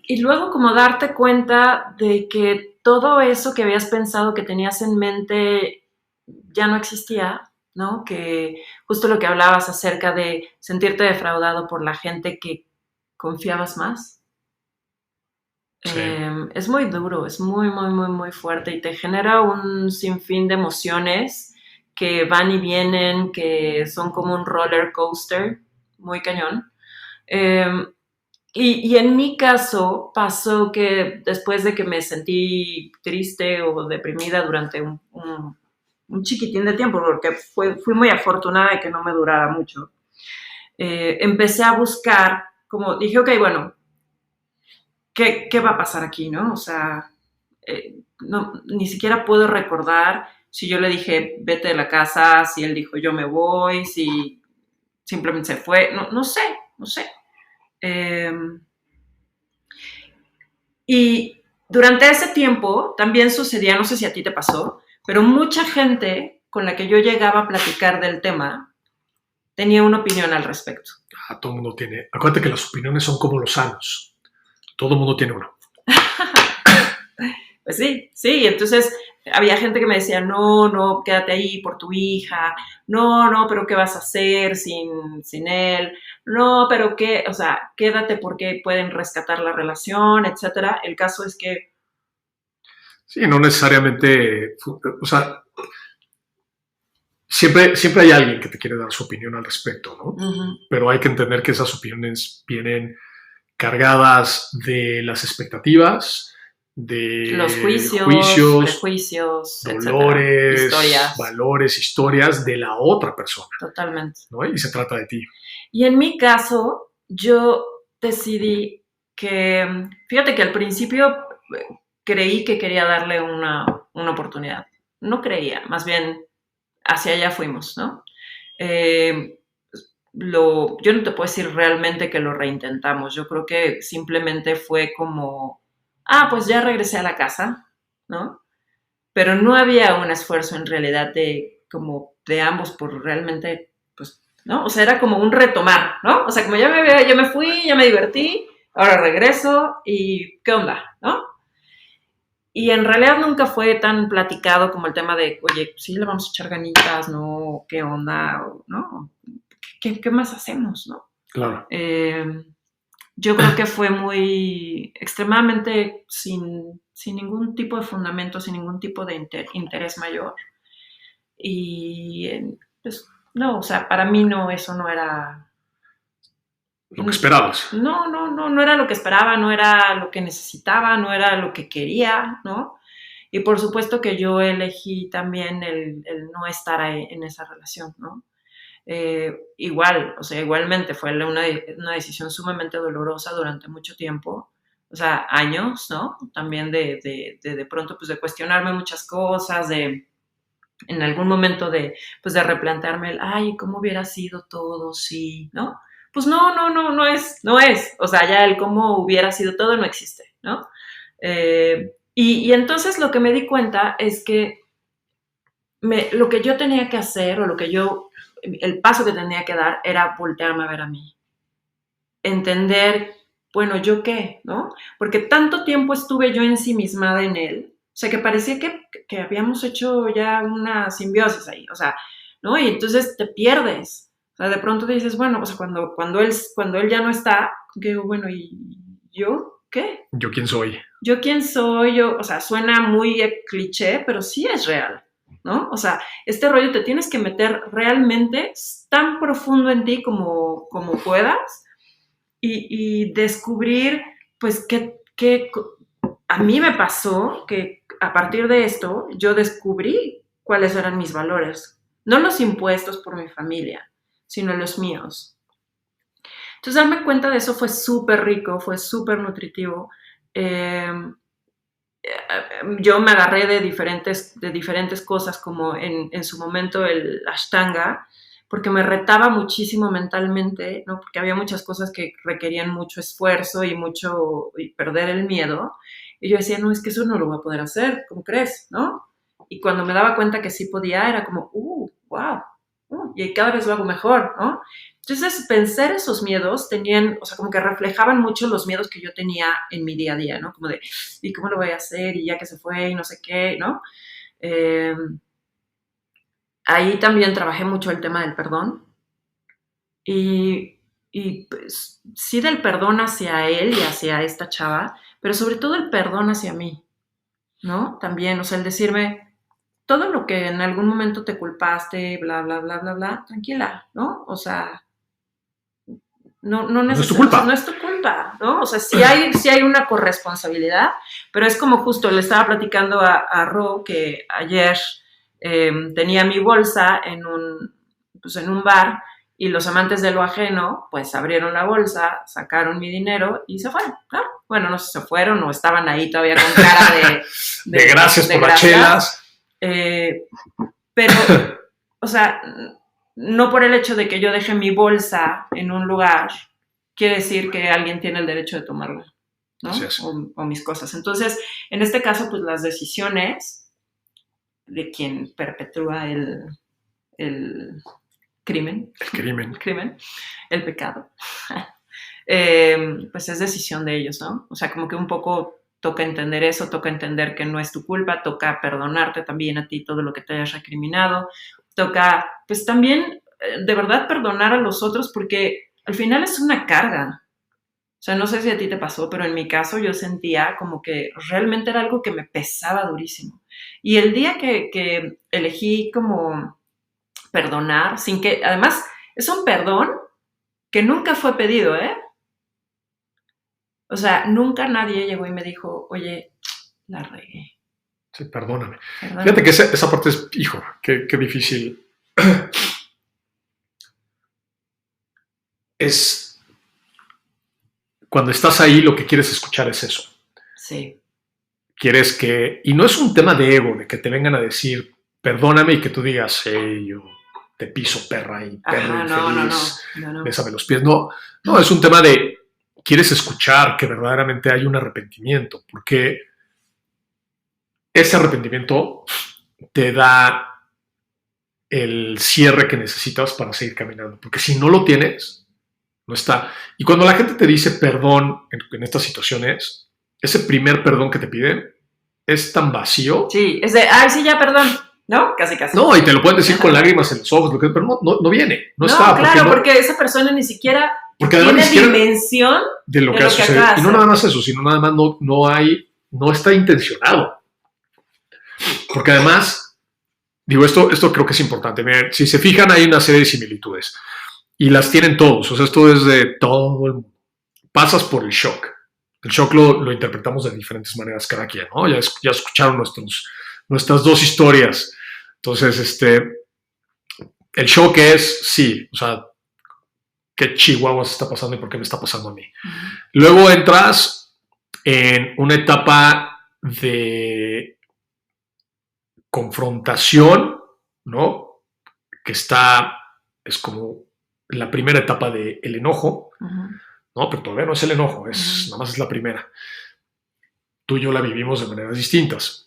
Y luego como darte cuenta de que todo eso que habías pensado que tenías en mente ya no existía, ¿no? Que justo lo que hablabas acerca de sentirte defraudado por la gente que confiabas más. Sí. Es muy duro, es muy, muy, muy, muy fuerte y te genera un sinfín de emociones que van y vienen, que son como un roller coaster, muy cañón. Y en mi caso pasó que después de que me sentí triste o deprimida durante un chiquitín de tiempo, porque fui muy afortunada de que no me durara mucho, empecé a buscar, como dije, ok, bueno, ¿qué va a pasar aquí, no? O sea, no, ni siquiera puedo recordar si yo le dije, vete de la casa, si él dijo, yo me voy, si simplemente se fue, no sé. Y durante ese tiempo también sucedía, no sé si a ti te pasó, pero mucha gente con la que yo llegaba a platicar del tema tenía una opinión al respecto. Todo el mundo tiene. Acuérdate que las opiniones son como los sanos. Todo el mundo tiene uno. Pues sí, entonces había gente que me decía, no, quédate ahí por tu hija, no, pero ¿qué vas a hacer sin él? No, pero qué, o sea, quédate porque pueden rescatar la relación, etcétera. El caso es que... Sí, no necesariamente, o sea, siempre hay alguien que te quiere dar su opinión al respecto, ¿no? Uh-huh. Pero hay que entender que esas opiniones vienen cargadas de las expectativas, de los juicios, prejuicios, dolores, historias. valores, historias de la otra persona. Totalmente. ¿No? Y se trata de ti. Y en mi caso, yo decidí que, fíjate que al principio creí que quería darle una oportunidad. No creía, más bien hacia allá fuimos, ¿no? Yo no te puedo decir realmente que lo reintentamos. Yo creo que simplemente fue como, pues ya regresé a la casa, ¿no? Pero no había un esfuerzo en realidad de ambos por realmente, pues, ¿no? O sea, era como un retomar, ¿no? O sea, como ya me fui, ya me divertí, ahora regreso y ¿qué onda, no? Y en realidad nunca fue tan platicado como el tema de, oye, sí le vamos a echar ganitas, ¿no? ¿Qué onda? ¿No? ¿Qué más hacemos, no? Claro. Yo creo que fue muy extremadamente sin ningún tipo de fundamento, sin ningún tipo de interés mayor. Y pues no, o sea, para mí no, eso no era lo que esperabas. No era lo que esperaba, no era lo que necesitaba, no era lo que quería, ¿no? Y por supuesto que yo elegí también el no estar en esa relación, ¿no? Igualmente fue una decisión sumamente dolorosa durante mucho tiempo, o sea, años, ¿no? También de pronto, pues de cuestionarme muchas cosas, en algún momento de replantearme ¿cómo hubiera sido todo si, ¿no? Pues no es, o sea, ya el cómo hubiera sido todo no existe, ¿no? Y entonces lo que me di cuenta es que lo que yo tenía que hacer o el paso que tenía que dar era voltearme a ver a mí. Entender, bueno, ¿yo qué? ¿No? Porque tanto tiempo estuve yo ensimismada en él, o sea, que parecía que habíamos hecho ya una simbiosis ahí, o sea, ¿no? Y entonces te pierdes. O sea, de pronto dices, bueno, o sea, cuando él ya no está, digo, bueno, ¿y yo qué? ¿Yo quién soy? ¿Yo quién soy? O sea, suena muy cliché, pero sí es real, ¿no? O sea, este rollo te tienes que meter realmente tan profundo en ti como puedas y descubrir, pues, que a mí me pasó que a partir de esto yo descubrí cuáles eran mis valores, no los impuestos por mi familia, sino los míos. Entonces, darme cuenta de eso fue súper rico, fue súper nutritivo. Yo me agarré de diferentes cosas, como en su momento el Ashtanga, porque me retaba muchísimo mentalmente, ¿no? Porque había muchas cosas que requerían mucho esfuerzo y perder el miedo. Y yo decía, no, es que eso no lo voy a poder hacer, ¿cómo crees? ¿No? Y cuando me daba cuenta que sí podía, era como, wow, y cada vez lo hago mejor, ¿no? Entonces, vencer esos miedos o sea, como que reflejaban mucho los miedos que yo tenía en mi día a día, ¿no? Como de, ¿y cómo lo voy a hacer? Y ya que se fue y no sé qué, ¿no? Ahí también trabajé mucho el tema del perdón y pues, sí del perdón hacia él y hacia esta chava, pero sobre todo el perdón hacia mí, ¿no? También, o sea, el decirme, todo lo que en algún momento te culpaste, bla, bla, bla, bla, bla, tranquila, ¿no? O sea, no es tu culpa. No es tu culpa, ¿no? O sea, sí hay una corresponsabilidad, pero es como justo le estaba platicando a Ro que ayer tenía mi bolsa en un bar y los amantes de lo ajeno, pues abrieron la bolsa, sacaron mi dinero y se fueron, ¿no? Bueno, no sé si se fueron o estaban ahí todavía con cara de gracias por las chelas. Pero, o sea, no por el hecho de que yo deje mi bolsa en un lugar, quiere decir que alguien tiene el derecho de tomarla, ¿no? O mis cosas. Entonces, en este caso, pues las decisiones de quien perpetúa el crimen, el pecado, pues es decisión de ellos, ¿no? O sea, como que un poco toca entender eso, toca entender que no es tu culpa, toca perdonarte también a ti todo lo que te hayas recriminado, toca, pues también, de verdad, perdonar a los otros, porque al final es una carga. O sea, no sé si a ti te pasó, pero en mi caso yo sentía como que realmente era algo que me pesaba durísimo. Y el día que elegí como perdonar, sin que, además, es un perdón que nunca fue pedido, ¿eh? O sea, nunca nadie llegó y me dijo, oye, la regué. Sí, perdóname. Fíjate que esa parte es, hijo, qué difícil. Es cuando estás ahí, lo que quieres escuchar es eso. Sí. Quieres que, y no es un tema de ego, de que te vengan a decir, perdóname y que tú digas, yo te piso, perra, y perro infeliz, bésame los pies. No, es un tema de, quieres escuchar que verdaderamente hay un arrepentimiento, porque ese arrepentimiento te da el cierre que necesitas para seguir caminando, porque si no lo tienes, no está. Y cuando la gente te dice perdón en estas situaciones, ese primer perdón que te piden es tan vacío. Sí, es de, ay, sí, ya, perdón. ¿No? Casi. No, y te lo pueden decir con lágrimas en los ojos, pero no viene, no está. Claro, porque esa persona ni siquiera tiene dimensión de lo que ha sucedido. Y no nada más eso, sino nada más no está intencionado. Porque además, digo, esto creo que es importante. Miren, si se fijan, hay una serie de similitudes. Y las tienen todos. O sea, esto es de todo el mundo. Pasas por el shock. El shock lo interpretamos de diferentes maneras cada quien, ¿no? Ya escucharon nuestras dos historias. Entonces, el shock es, sí, o sea, ¿qué chihuahuas está pasando y por qué me está pasando a mí? Uh-huh. Luego entras en una etapa de confrontación, ¿no? Que es como la primera etapa del enojo, uh-huh. ¿no? Pero todavía no es el enojo, nada más es la primera. Tú y yo la vivimos de maneras distintas.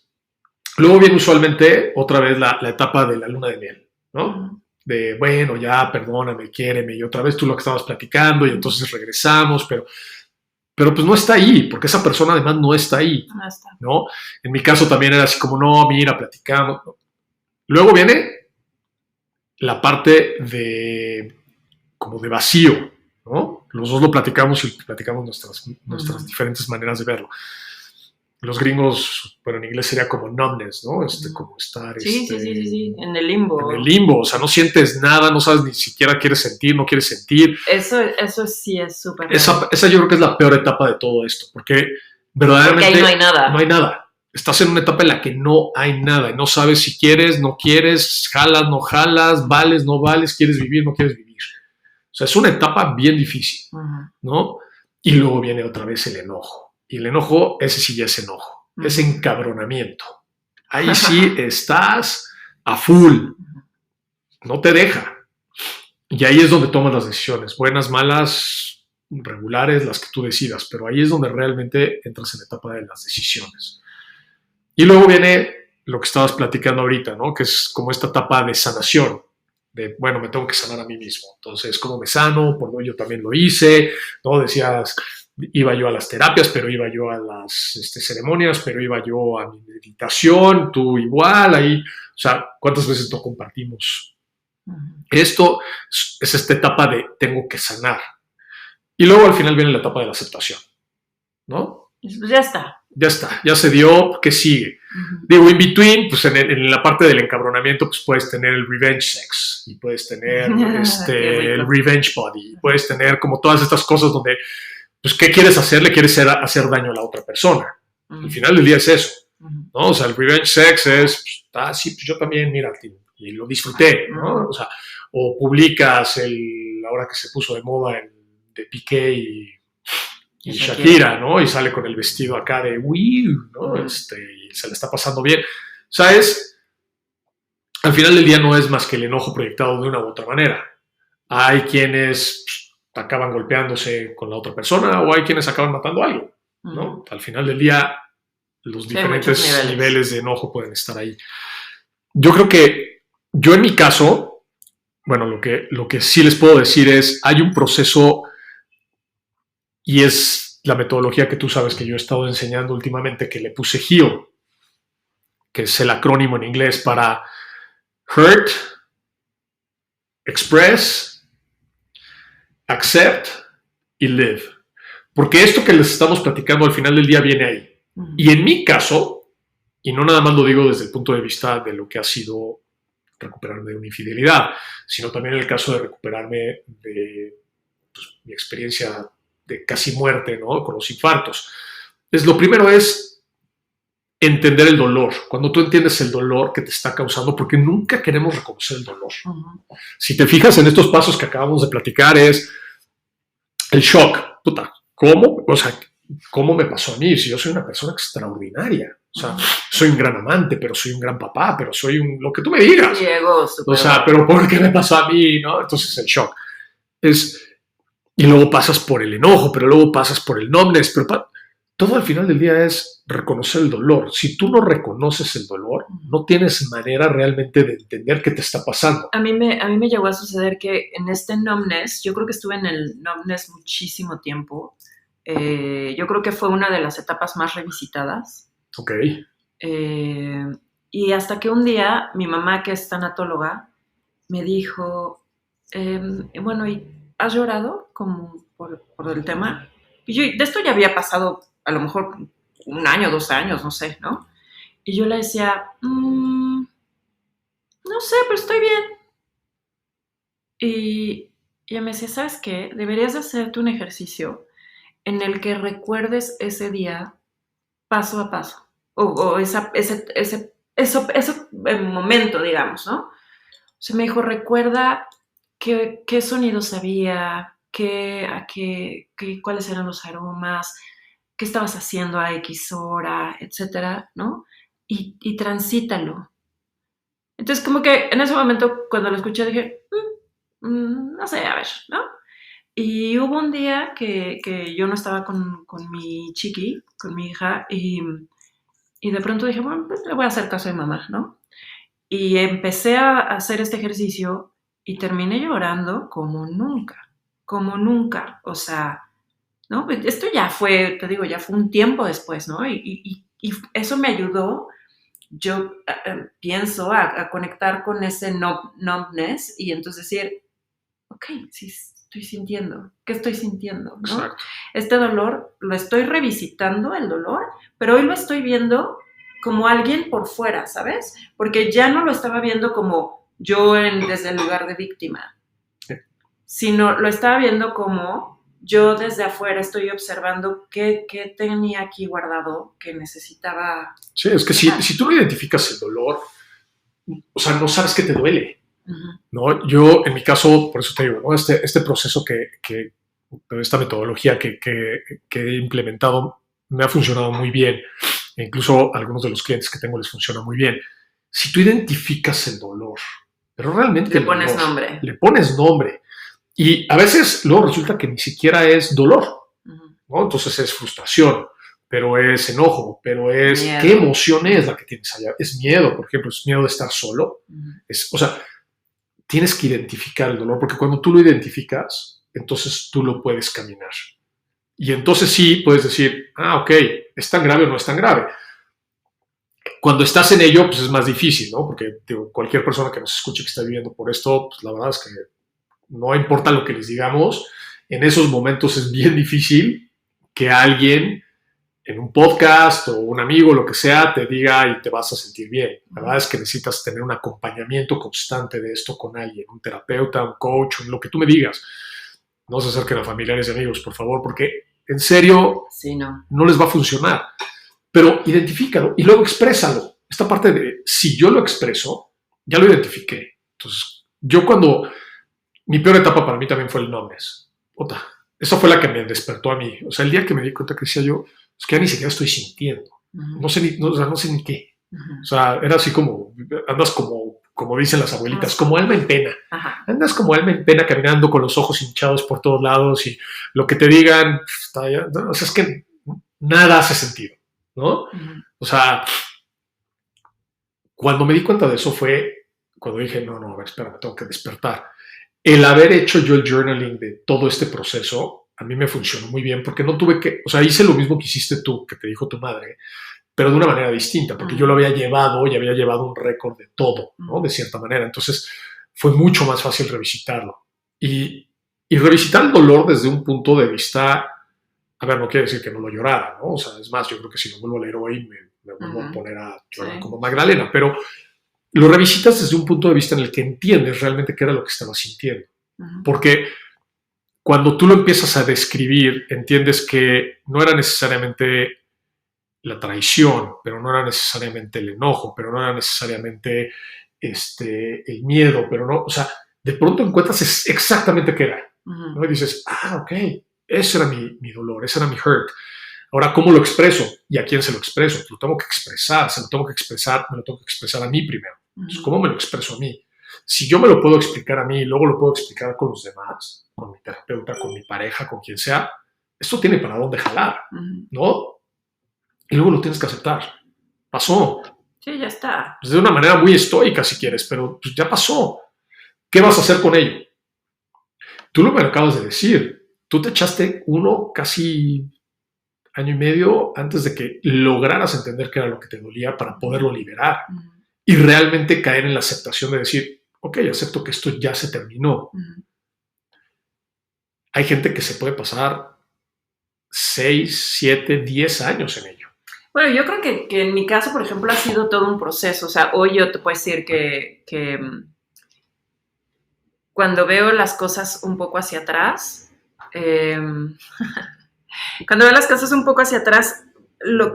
Luego viene usualmente otra vez la etapa de la luna de miel, ¿no? Uh-huh. De, bueno, ya, perdóname, quiéreme, y otra vez tú lo que estabas platicando, y entonces regresamos, pero pues no está ahí, porque esa persona además no está ahí, ¿no? En mi caso también era así como, no, mira, platicamos. Luego viene la parte como de vacío, ¿no? Los dos lo platicamos y platicamos nuestras diferentes maneras de verlo. Los gringos, bueno, en inglés sería como numbness, ¿no? Como estar... Sí, en el limbo. En el limbo, o sea, no sientes nada, no sabes ni siquiera quieres sentir, no quieres sentir. Eso sí es súper... Esa yo creo que es la peor etapa de todo esto, porque verdaderamente... Porque ahí no hay nada. No hay nada. Estás en una etapa en la que no hay nada, y no sabes si quieres, no quieres, jalas, no jalas, vales, no vales, quieres vivir, no quieres vivir. sea, es una etapa bien difícil, Ujú. ¿no? Y luego viene otra vez el enojo. Y el enojo, ese sí ya es enojo, es encabronamiento. Ahí sí estás a full, no te deja. Y ahí es donde tomas las decisiones, buenas, malas, regulares, las que tú decidas, pero ahí es donde realmente entras en la etapa de las decisiones. Y luego viene lo que estabas platicando ahorita, ¿no? Que es como esta etapa de sanación, de, bueno, me tengo que sanar a mí mismo. Entonces, ¿cómo me sano? Por yo también lo hice, ¿no? Decías, iba yo a las terapias, pero iba yo a las ceremonias, pero iba yo a mi meditación, tú igual, ahí, o sea, ¿cuántas veces no compartimos? Esto es esta etapa de tengo que sanar. Y luego al final viene la etapa de la aceptación, ¿no? Pues ya está. Ya está, ya se dio, ¿qué sigue? Digo, in between, pues en la parte del encabronamiento, pues puedes tener el revenge sex, y puedes tener el revenge body, y puedes tener como todas estas cosas donde, pues, ¿qué quieres hacer? Le quieres hacer daño a la otra persona. Al final del día es eso, ¿no? O sea, el revenge sex es, pues, sí, pues yo también, mira, y lo disfruté, ¿no? O sea, o publicas ahora que se puso de moda de Piqué y Shakira, ¿no? Y sale con el vestido acá de Wii, ¿no? Y se le está pasando bien. O sea, al final del día no es más que el enojo proyectado de una u otra manera. Hay quienes acaban golpeándose con la otra persona o hay quienes acaban matando a alguien, ¿no? Al final del día, los diferentes niveles de enojo pueden estar ahí. Yo creo que yo en mi caso, bueno, lo que sí les puedo decir es, hay un proceso. Y es la metodología que tú sabes que yo he estado enseñando últimamente, que le puse HEAL, que es el acrónimo en inglés para Hurt, Express, Accept y Live. Porque esto que les estamos platicando al final del día viene ahí. Y en mi caso, y no nada más lo digo desde el punto de vista de lo que ha sido recuperarme de una infidelidad, sino también en el caso de recuperarme de mi experiencia de casi muerte, ¿no? Con los infartos. Entonces, lo primero es entender el dolor. Cuando tú entiendes el dolor que te está causando, porque nunca queremos reconocer el dolor. Si te fijas en estos pasos que acabamos de platicar, es el shock. Puta, ¿cómo? O sea, ¿cómo me pasó a mí? Si yo soy una persona extraordinaria. O sea, soy un gran amante, pero soy un gran papá, pero soy lo que tú me digas. Diego, o sea, pero ¿por qué me pasó a mí? ¿No? Entonces, el shock. Y luego pasas por el enojo, pero luego pasas por el numbness, pero todo al final del día es reconocer el dolor. Si tú no reconoces el dolor, no tienes manera realmente de entender qué te está pasando. A mí me llegó a suceder que en este numbness, yo creo que estuve en el numbness muchísimo tiempo. Yo creo que fue una de las etapas más revisitadas. Ok. Y hasta que un día mi mamá, que es tanatóloga, me dijo, bueno, ¿y has llorado como por el tema? Y yo, de esto ya había pasado a lo mejor 1 año, 2 años, no sé, ¿no? Y yo le decía, no sé, pero estoy bien. Y ella me decía, ¿sabes qué? Deberías de hacerte un ejercicio en el que recuerdes ese día paso a paso. O ese momento, digamos, ¿no? O sea, me dijo, recuerda qué sonidos había, cuáles eran los aromas, qué estabas haciendo a X hora, etcétera, ¿no? Y transítalo. Entonces, como que en ese momento, cuando lo escuché, dije, no sé, a ver, ¿no? Y hubo un día que yo no estaba con mi chiqui, con mi hija, y de pronto dije, bueno, pues le voy a hacer caso a mi mamá, ¿no? Y empecé a hacer este ejercicio y terminé llorando como nunca, o sea, ¿no? Esto ya fue, te digo, ya fue un tiempo después, ¿no? Y eso me ayudó, yo pienso, a conectar con ese numbness y entonces decir, ok, sí, estoy sintiendo, ¿qué estoy sintiendo? ¿No? Exacto. Este dolor, lo estoy revisitando, el dolor, pero hoy lo estoy viendo como alguien por fuera, ¿sabes? Porque ya no lo estaba viendo como yo desde el lugar de víctima, sino lo estaba viendo como yo desde afuera estoy observando qué tenía aquí guardado que necesitaba. Sí, es que si tú no identificas el dolor, o sea, no sabes qué te duele. ¿no? Yo, en mi caso, por eso te digo, ¿no? Este proceso esta metodología que he implementado me ha funcionado muy bien. E incluso a algunos de los clientes que tengo les funciona muy bien. Si tú identificas el dolor, pero realmente le pones nombre. Le pones nombre. Y a veces luego resulta que ni siquiera es dolor, ¿no? Entonces es frustración, pero es enojo, pero es miedo. ¿Qué emoción es la que tienes allá? Es miedo, por ejemplo, es miedo de estar solo. O sea, tienes que identificar el dolor, porque cuando tú lo identificas, entonces tú lo puedes caminar. Y entonces sí puedes decir, ok, ¿es tan grave o no es tan grave? Cuando estás en ello, pues es más difícil, ¿no? Porque digo, cualquier persona que nos escuche que está viviendo por esto, pues la verdad es que no importa lo que les digamos, en esos momentos es bien difícil que alguien en un podcast o un amigo, lo que sea, te diga y te vas a sentir bien. La verdad es que necesitas tener un acompañamiento constante de esto con alguien, un terapeuta, un coach, lo que tú me digas. No se acerquen a familiares y amigos, por favor, porque en serio no les va a funcionar. Pero identifícalo y luego exprésalo. Esta parte de si yo lo expreso, ya lo identifiqué. Entonces, mi peor etapa para mí también fue el numbness. Esa fue la que me despertó a mí. O sea, el día que me di cuenta que decía yo, es que ya ni siquiera estoy sintiendo. No sé ni qué. O sea, era así como, andas como dicen las abuelitas, como alma en pena. Andas como alma en pena caminando con los ojos hinchados por todos lados y lo que te digan, o sea, es que nada hace sentido, ¿no? O sea, cuando me di cuenta de eso fue cuando dije, no, a ver, espera, me tengo que despertar. El haber hecho yo el journaling de todo este proceso, a mí me funcionó muy bien porque no tuve que, o sea, hice lo mismo que hiciste tú, que te dijo tu madre, pero de una manera distinta, porque yo lo había llevado y había llevado un récord de todo, ¿no? De cierta manera. Entonces fue mucho más fácil revisitarlo. Y revisitar el dolor desde un punto de vista, a ver, no quiere decir que no lo llorara, ¿no? O sea, es más, yo creo que si lo vuelvo a leer hoy me vuelvo a poner a llorar como Magdalena, pero lo revisitas desde un punto de vista en el que entiendes realmente qué era lo que estabas sintiendo. Porque cuando tú lo empiezas a describir, entiendes que no era necesariamente la traición, pero no era necesariamente el enojo, pero no era necesariamente el miedo, pero no, o sea, de pronto encuentras exactamente qué era, ¿no? Y dices, ok, ese era mi dolor, ese era mi hurt. Ahora, ¿cómo lo expreso? ¿Y a quién se lo expreso? Lo tengo que expresar, me lo tengo que expresar a mí primero. Entonces, ¿cómo me lo expreso a mí? Si yo me lo puedo explicar a mí y luego lo puedo explicar con los demás, con mi terapeuta, con mi pareja, con quien sea, esto tiene para dónde jalar, ¿no? Y luego lo tienes que aceptar. Pasó. Sí, ya está. Pues de una manera muy estoica, si quieres, pero pues ya pasó. ¿Qué vas a hacer con ello? Tú lo me lo acabas de decir. Tú te echaste casi año y medio antes de que lograras entender qué era lo que te dolía para poderlo liberar. Y realmente caer en la aceptación de decir, ok, acepto que esto ya se terminó. Hay gente que se puede pasar 6, 7, 10 años en ello. Bueno, yo creo que en mi caso, por ejemplo, ha sido todo un proceso. O sea, hoy yo te puedo decir que cuando veo las cosas un poco hacia atrás,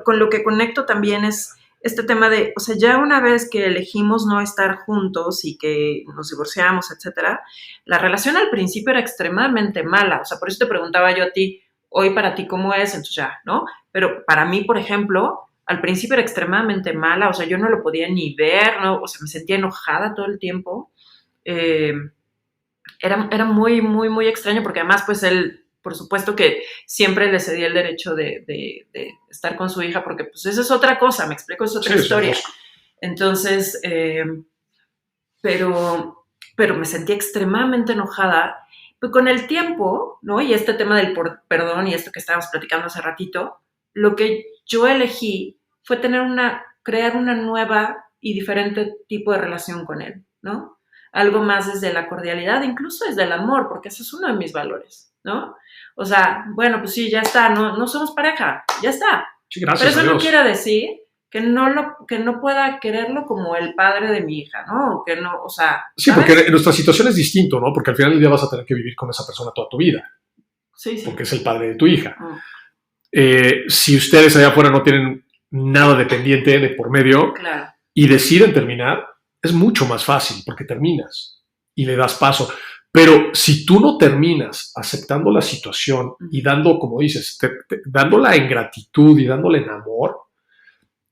con lo que conecto también es este tema de, o sea, ya una vez que elegimos no estar juntos y que nos divorciamos, etcétera, la relación al principio era extremadamente mala. O sea, por eso te preguntaba yo a ti, hoy para ti cómo es, entonces ya, ¿no? Pero para mí, por ejemplo, al principio era extremadamente mala, o sea, yo no lo podía ni ver, ¿no? O sea, me sentía enojada todo el tiempo. Era muy, muy, muy extraño porque además, pues él, por supuesto que siempre le cedía el derecho de estar con su hija porque, pues, esa es otra cosa, me explico, es otra historia. Entonces, pero me sentía extremadamente enojada. Pues con el tiempo, ¿no? Y este tema del perdón y esto que estábamos platicando hace ratito, lo que yo elegí fue crear una nueva y diferente tipo de relación con él, ¿no? Algo más desde la cordialidad, incluso desde el amor, porque ese es uno de mis valores, ¿no? O sea, bueno, pues sí, ya está, no somos pareja, ya está. Sí, gracias. Pero eso no quiere decir que no pueda quererlo como el padre de mi hija, ¿no? Que no, o sea, sí, ¿sabes? Porque nuestra situación es distinto, ¿no? Porque al final del día vas a tener que vivir con esa persona toda tu vida. Sí. Porque es el padre de tu hija. Si ustedes allá afuera no tienen nada dependiente de por medio, claro, y deciden terminar, es mucho más fácil porque terminas. y le das paso. Pero si tú no terminas aceptando la situación y dando, como dices, dándola en gratitud y dándola en amor,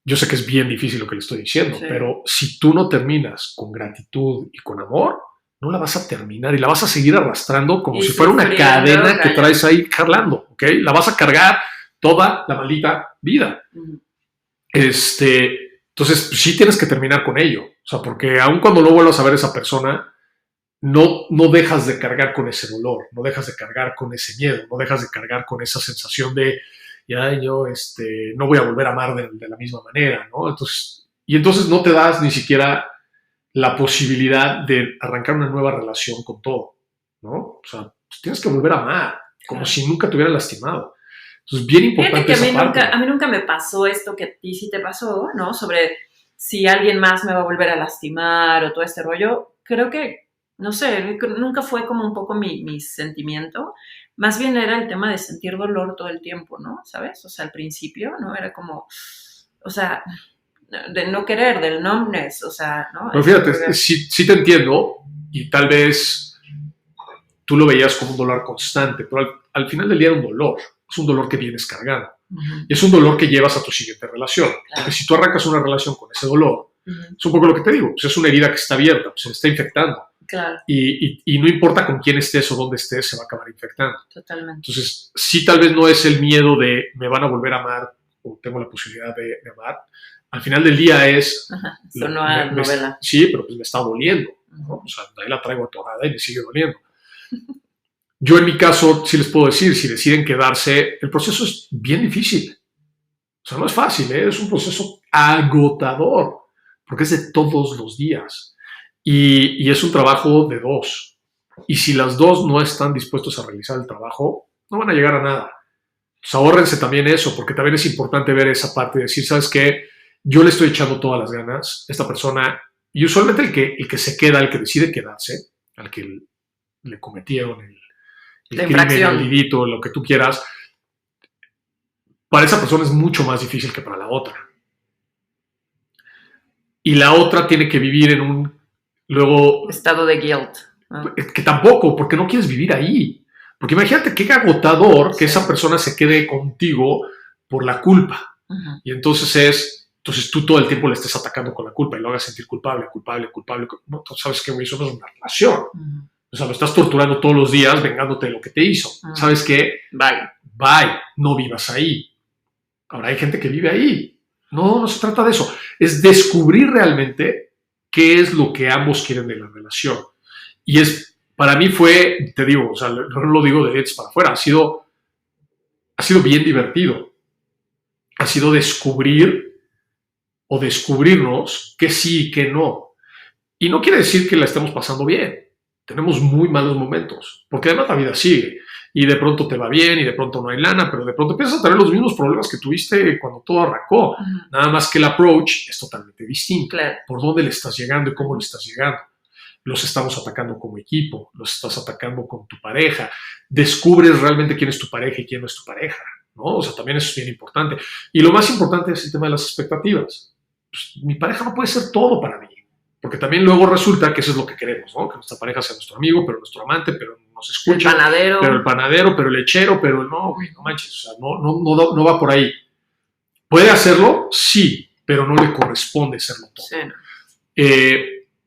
yo sé que es bien difícil lo que le estoy diciendo, pero si tú no terminas con gratitud y con amor, no la vas a terminar y la vas a seguir arrastrando como si fuera una cadena que traes ahí cargando, ¿ok? La vas a cargar toda la maldita vida. Entonces, sí tienes que terminar con ello. O sea, porque aun cuando no vuelvas a ver a esa persona, no dejas de cargar con ese dolor, no dejas de cargar con ese miedo, no dejas de cargar con esa sensación de, ya yo no voy a volver a amar de la misma manera, ¿no? Entonces no te das ni siquiera la posibilidad de arrancar una nueva relación con todo, ¿no? O sea, pues tienes que volver a amar, como si nunca te hubieran lastimado. Entonces, bien importante esa parte. A mí nunca me pasó esto que a ti sí te pasó, ¿no? Sobre si alguien más me va a volver a lastimar o todo este rollo. Creo que, no sé, nunca fue como un poco mi sentimiento. Más bien era el tema de sentir dolor todo el tiempo, ¿no? ¿Sabes? O sea, al principio, ¿no? Era como, o sea, de no querer, del numbness, o sea, ¿no? Pero fíjate, sí te entiendo y tal vez tú lo veías como un dolor constante, pero al final del día era un dolor. Es un dolor que vienes cargando. Y es un dolor que llevas a tu siguiente relación. Claro. Porque si tú arrancas una relación con ese dolor, es un poco lo que te digo, pues es una herida que está abierta, pues se está infectando. Claro. Y no importa con quién estés o dónde estés, se va a acabar infectando. Totalmente. Entonces, sí, tal vez no es el miedo de me van a volver a amar o tengo la posibilidad de amar. Al final del día es... Sonó a novela. Sí, pero pues me está doliendo, ¿no? O sea, ahí la traigo atorada y me sigue doliendo. Yo en mi caso, sí les puedo decir, si deciden quedarse, el proceso es bien difícil. O sea, no es fácil, ¿eh? Es un proceso agotador, porque es de todos los días. Y es un trabajo de dos. Y si las dos no están dispuestos a realizar el trabajo, no van a llegar a nada. Entonces, ahórrense también eso, porque también es importante ver esa parte y decir, ¿sabes qué? Yo le estoy echando todas las ganas. Esta persona, y usualmente el que se queda, el que decide quedarse, al que le cometieron el crimen, el delito, lo que tú quieras, para esa persona es mucho más difícil que para la otra. Y la otra tiene que vivir en un estado de guilt. Que tampoco, porque no quieres vivir ahí. Porque imagínate qué agotador que esa persona se quede contigo por la culpa. Y entonces tú todo el tiempo le estés atacando con la culpa y lo hagas sentir culpable. No, tú sabes que eso no es una relación. O sea, lo estás torturando todos los días vengándote de lo que te hizo. ¿Sabes qué? Bye. No vivas ahí. Ahora hay gente que vive ahí. No se trata de eso. Es descubrir realmente qué es lo que ambos quieren de la relación. Y para mí fue, te digo, o sea, no lo digo de dientes para afuera, ha sido bien divertido. Ha sido descubrir o descubrirnos que sí y que no. Y no quiere decir que la estemos pasando bien. Tenemos muy malos momentos, porque además la vida sigue. Y de pronto te va bien y de pronto no hay lana, pero de pronto empiezas a tener los mismos problemas que tuviste cuando todo arrancó. Nada más que el approach es totalmente distinto. Claro. Por dónde le estás llegando y cómo le estás llegando. Los estamos atacando como equipo, los estás atacando con tu pareja. Descubres realmente quién es tu pareja y quién no es tu pareja, ¿no? O sea, también eso es bien importante. Y lo más importante es el tema de las expectativas. Pues, mi pareja no puede ser todo para mí. Porque también luego resulta que eso es lo que queremos, ¿no? Que nuestra pareja sea nuestro amigo, pero nuestro amante, pero nos escucha. Pero el panadero, pero el lechero, pero no, güey, no manches. O sea, no va por ahí. ¿Puede hacerlo? Sí, pero no le corresponde serlo todo. Sí.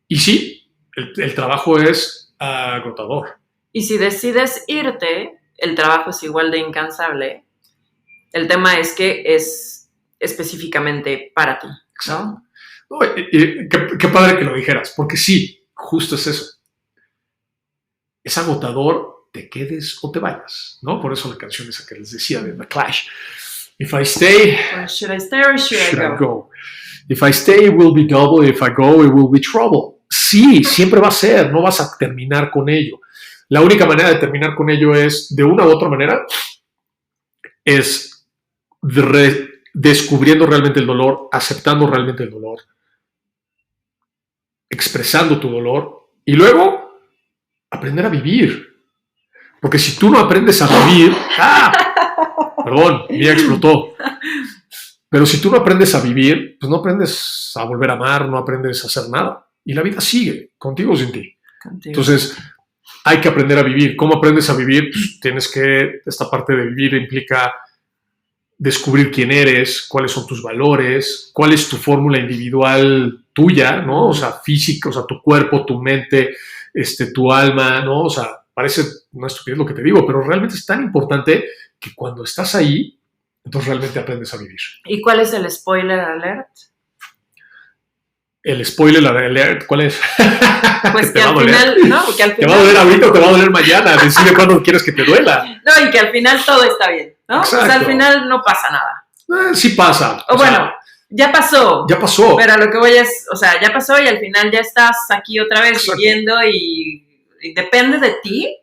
Y sí, el trabajo es agotador. Y si decides irte, el trabajo es igual de incansable. El tema es que es específicamente para ti, ¿no? Exacto. Qué padre que lo dijeras, porque sí, justo es eso. Es agotador, te quedes o te vayas, ¿no? Por eso la canción esa que les decía de The Clash. If I stay, should I stay or should I go? If I stay, it will be double. If I go, it will be trouble. Sí, siempre va a ser, no vas a terminar con ello. La única manera de terminar con ello es, de una u otra manera, es descubriendo realmente el dolor, aceptando realmente el dolor, expresando tu dolor y luego aprender a vivir. Porque si tú no aprendes a vivir... Perdón, mía explotó. Pero si tú no aprendes a vivir, pues no aprendes a volver a amar, no aprendes a hacer nada. Y la vida sigue, contigo o sin ti. Contigo. Entonces, hay que aprender a vivir. ¿Cómo aprendes a vivir? Pues tienes que, esta parte de vivir implica descubrir quién eres, cuáles son tus valores, cuál es tu fórmula individual tuya, ¿no? O sea, física, o sea, tu cuerpo, tu mente, tu alma, ¿no? O sea, parece una estupidez lo que te digo, pero realmente es tan importante que cuando estás ahí, entonces realmente aprendes a vivir. ¿Y cuál es el spoiler alert? El spoiler alert, ¿cuál es? Pues que al final, ¿no? Que al final, ¿te va a doler ahorita o te va a doler mañana? Decide cuándo quieres que te duela. No, y que al final todo está bien, ¿no? Exacto. O sea, al final no pasa nada. Sí pasa. O bueno, ya pasó. Ya pasó. Pero a lo que voy es, o sea, ya pasó y al final ya estás aquí otra vez Exacto. viviendo y depende de ti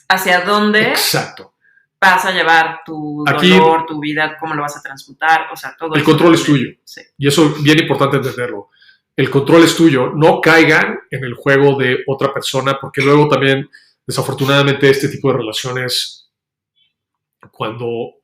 hacia dónde Exacto. vas a llevar tu Aquí, dolor, tu vida, cómo lo vas a transmutar, o sea, todo el eso. control es tuyo. Sí. Y eso es bien importante entenderlo. El control es tuyo. No caigan en el juego de otra persona, porque luego también, desafortunadamente, este tipo de relaciones, cuando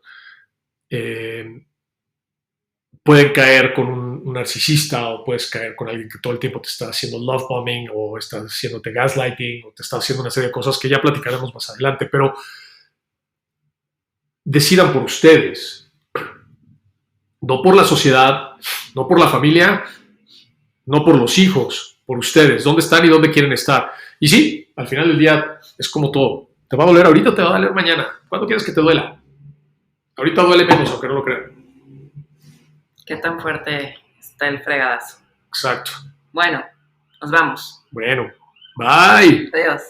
pueden caer con un narcisista o puedes caer con alguien que todo el tiempo te está haciendo love bombing o está haciéndote gaslighting o te está haciendo una serie de cosas que ya platicaremos más adelante, pero decidan por ustedes, no por la sociedad, no por la familia, no por los hijos, por ustedes, dónde están y dónde quieren estar. Y sí, al final del día es como todo. ¿Te va a doler ahorita o te va a doler mañana? ¿Cuándo quieres que te duela? Ahorita duele menos, aunque no lo crean. ¿Qué tan fuerte está el fregadazo? Exacto. Bueno, nos vamos. Bueno, bye. Adiós.